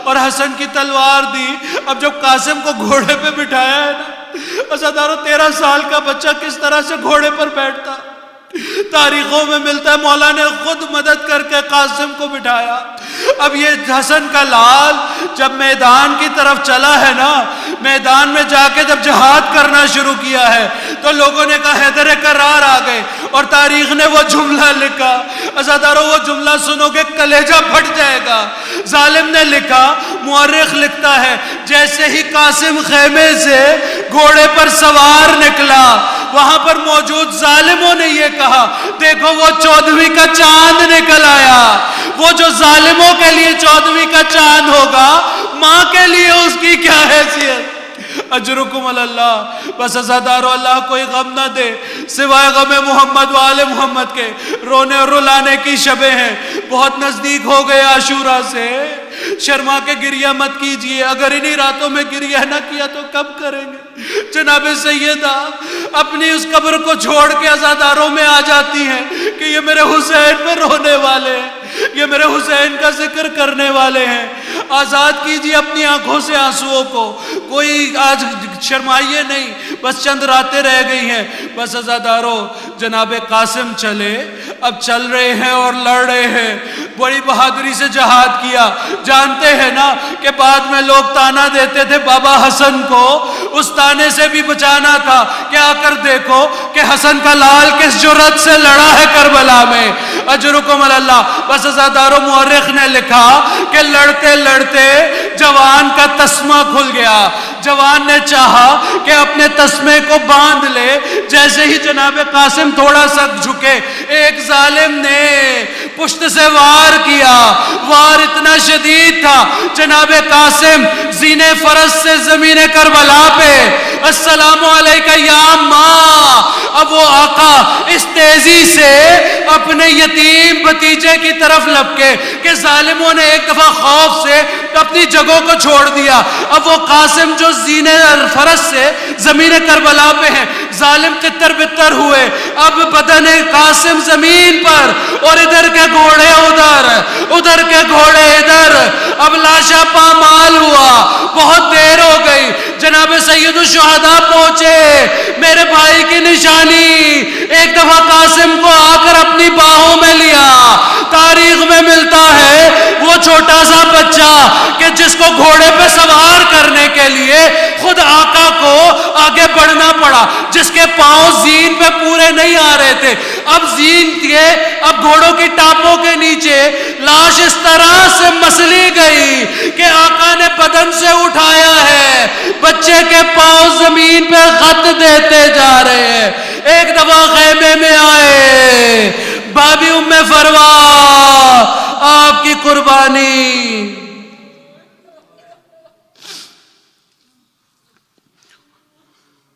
اور حسن کی تلوار دی۔ اب جب قاسم کو گھوڑے پہ بٹھایا ہے نا، عزادارو 13 سال کا بچہ کس طرح سے گھوڑے پر بیٹھتا؟ تاریخوں میں ملتا ہے مولا نے خود مدد کر کے قاسم کو بٹھایا۔ اب یہ حسن کا لال جب میدان کی طرف چلا ہے نا، میدان میں جا کے جب جہاد کرنا شروع کیا ہے تو لوگوں نے کہا حیدر کرار آ گئے، اور تاریخ نے وہ جملہ لکھا۔ عزادارو وہ جملہ سنو گے کلیجہ پھٹ جائے گا۔ ظالم نے لکھا، مورخ لکھتا ہے جیسے ہی قاسم خیمے سے گھوڑے پر سوار نکلا، وہاں پر موجود ظالموں نے یہ کہا دیکھو وہ 14ویں کا چاند نکل آیا۔ وہ جو ظالموں کے لیے 14ویں کا چاند ہوگا، ماں کے لیے اس کی کیا حیثیت؟ اجرکم اللہ۔ بس عزادارو اللہ کوئی غم نہ دے سوائے غم محمد و آل محمد کے۔ رونے اور رلانے کی شبیں ہیں، بہت نزدیک ہو گئے عاشورہ سے۔ شرما کے گریہ مت کیجئے، اگر انہی راتوں میں گریہ نہ کیا تو کب کریں گے؟ جناب سیدہ اپنی اس قبر کو چھوڑ کے عزاداروں میں آ جاتی ہیں کہ یہ میرے حسین میں رونے والے ہیں، یہ میرے حسین کا ذکر کرنے والے ہیں۔ آزاد کیجئے اپنی آنکھوں سے آنسوؤں کو، کوئی آج شرمائیے نہیں، بس چند راتیں رہ گئی ہیں۔ بس عزادارو جناب قاسم چلے، اب چل رہے ہیں اور لڑ رہے ہیں، بڑی بہادری سے جہاد کیا۔ جانتے ہیں نا کہ بعد میں لوگ تانا دیتے تھے بابا حسن کو، اس تانے سے بھی بچانا تھا کہ آ کر دیکھو کہ حسن کا لال کس جرأت سے لڑا ہے کربلا میں۔ اجرکم اللہ۔ بس عزادارو مورخ نے لکھا کہ لڑتے لڑتے جوان کا تسمہ کھل گیا. جوان نے چاہا کہ اپنے تسمے کو باندھ لے. جیسے ہی جناب قاسم تھوڑا سا جھکے, ایک ظالم نے پشت سے وار کیا. وار اتنا شدید تھا, جناب قاسم زینے فرس سے زمین کربلا پہ السلام علیکہ یا ماں. اب وہ آقا اس تیزی سے اپنے یتیم بھتیجے کی طرف لپکے کہ ظالموں نے ایک دفعہ خوف سے اپنی جگہوں کو چھوڑ دیا. اب وہ قاسم جو زینے فرس سے زمین کربلا پہ ہیں, ظالم تتر بتر ہوئے. اب بدن قاسم زمین پر اور ادھر کے گھوڑے ادھر, ادھر کے گھوڑے ادھر. اب لاشا پامال ہوا, بہت دیر ہو گئی. جناب سید الشہداء پہنچے, میرے بھائی کی نشانی. ایک دفعہ قاسم کو آ کر اپنی باہوں میں لیا. تاریخ میں ملتا ہے وہ چھوٹا سا بچہ کہ جس کو گھوڑے پہ سوار کرنے کے لیے خود آقا کو آگے بڑھنا پڑا, جس کے پاؤں زین پہ پورے نہیں آ رہے تھے. اب زین کے, اب گھوڑوں کی ٹاپوں کے نیچے لاش اس طرح سے مسلی گئی کہ آقا نے بدن سے اٹھایا ہے, بچے کے پاؤں زمین پہ خط دیتے جا رہے ہیں. ایک دفعہ خیمے میں آئے, بابی ام فروا آپ کی قربانی.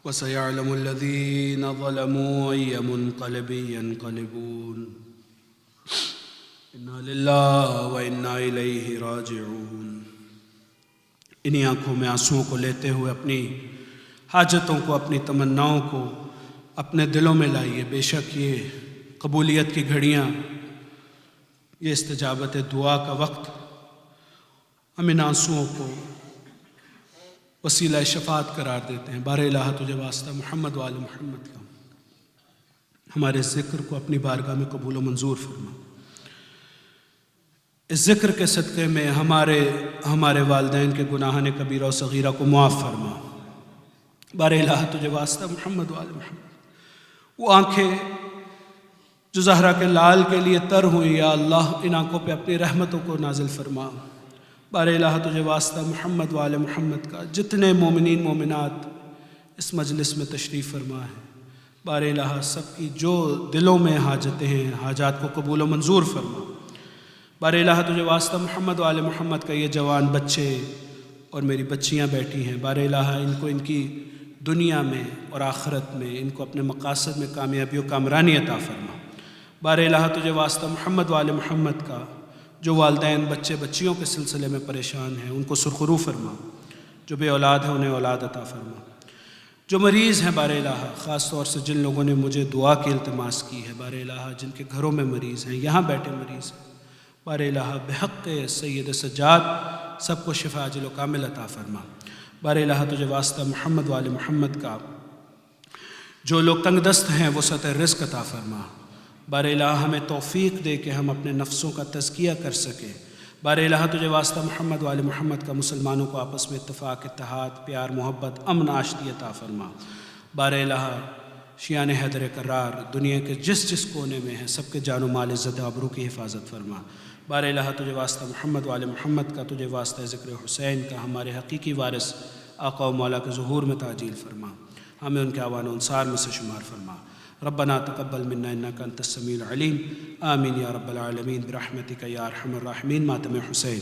وَسَيَعْلَمُ الَّذِينَ ظَلَمُوا أَيَّ مُنْقَلَبٍ يَنْقَلِبُونَ إِنَّا لِلَّهِ وَإِنَّا إِلَيْهِ راجعون. انہی آنکھوں میں آنسوؤں کو لیتے ہوئے اپنی حاجتوں کو, اپنی تمناؤں کو اپنے دلوں میں لائیے. بے شک یہ قبولیت کی گھڑیاں, یہ استجابت دعا کا وقت, ہم ان آنسوؤں کو وسیلہ شفاعت قرار دیتے ہیں. بار الہ تجھے واسطہ محمد وآل محمد کا ہمارے ذکر کو اپنی بارگاہ میں قبول و منظور فرما. اس ذکر کے صدقے میں ہمارے والدین کے گناہان کبیرہ و صغیرہ کو معاف فرما. بار الہ تجھے واسطہ محمد وآل محمد. وہ آنکھیں جو زہرا کے لال کے لیے تر ہوئی, یا اللہ ان آنکھوں پہ اپنی رحمتوں کو نازل فرما. بار الہ تجھے واسطہ محمد وآل محمد کا جتنے مومنین مومنات اس مجلس میں تشریف فرما ہے, بار الہ سب کی جو دلوں میں حاجتیں ہیں حاجات کو قبول و منظور فرما. بار الہ تجھے واسطہ محمد وآل محمد کا یہ جوان بچے اور میری بچیاں بیٹھی ہیں, بار الہ ان کو ان کی دنیا میں اور آخرت میں ان کو اپنے مقاصد میں کامیابی و کامرانی عطا فرما. بار الہ تجھے واسطہ محمد وآل محمد کا جو والدین بچے بچیوں کے سلسلے میں پریشان ہیں ان کو سرخرو فرما. جو بے اولاد ہیں انہیں اولاد عطا فرما. جو مریض ہیں بار الہ, خاص طور سے جن لوگوں نے مجھے دعا کی التماس کی ہے, بار الہ جن کے گھروں میں مریض ہیں, یہاں بیٹھے مریض ہیں, بار الہ بحق سید سجاد سب کو شفا عاجل و کامل عطا فرما. بار الہ تجھے واسطہ محمد وآل محمد کا جو لوگ تنگ دست ہیں وسعت رزق عطا فرما. بار الہ ہمیں توفیق دے کہ ہم اپنے نفسوں کا تزکیہ کر سکیں. بار الہ تجھے واسطہ محمد وآل محمد کا مسلمانوں کو آپس میں اتفاق, اتحاد, پیار, محبت, امن, آشتی عطا فرما. بار الہ شیعان حیدر کرار دنیا کے جس کونے میں ہیں سب کے جان و مال, عزت, آبرو کی حفاظت فرما. بار الہ تجھے واسطہ محمد وآل محمد کا تجھے واسطہ ذکر حسین کا ہمارے حقیقی وارث آقا و مولا کے ظہور میں تعجیل فرما. ہمیں ان کے اعوان و انصار میں سے شمار فرما. ربنا تقبل منا انک انت السمیع العلیم. آمین یا رب العالمین برحمتک یا ارحم الراحمین. ماتم حسین.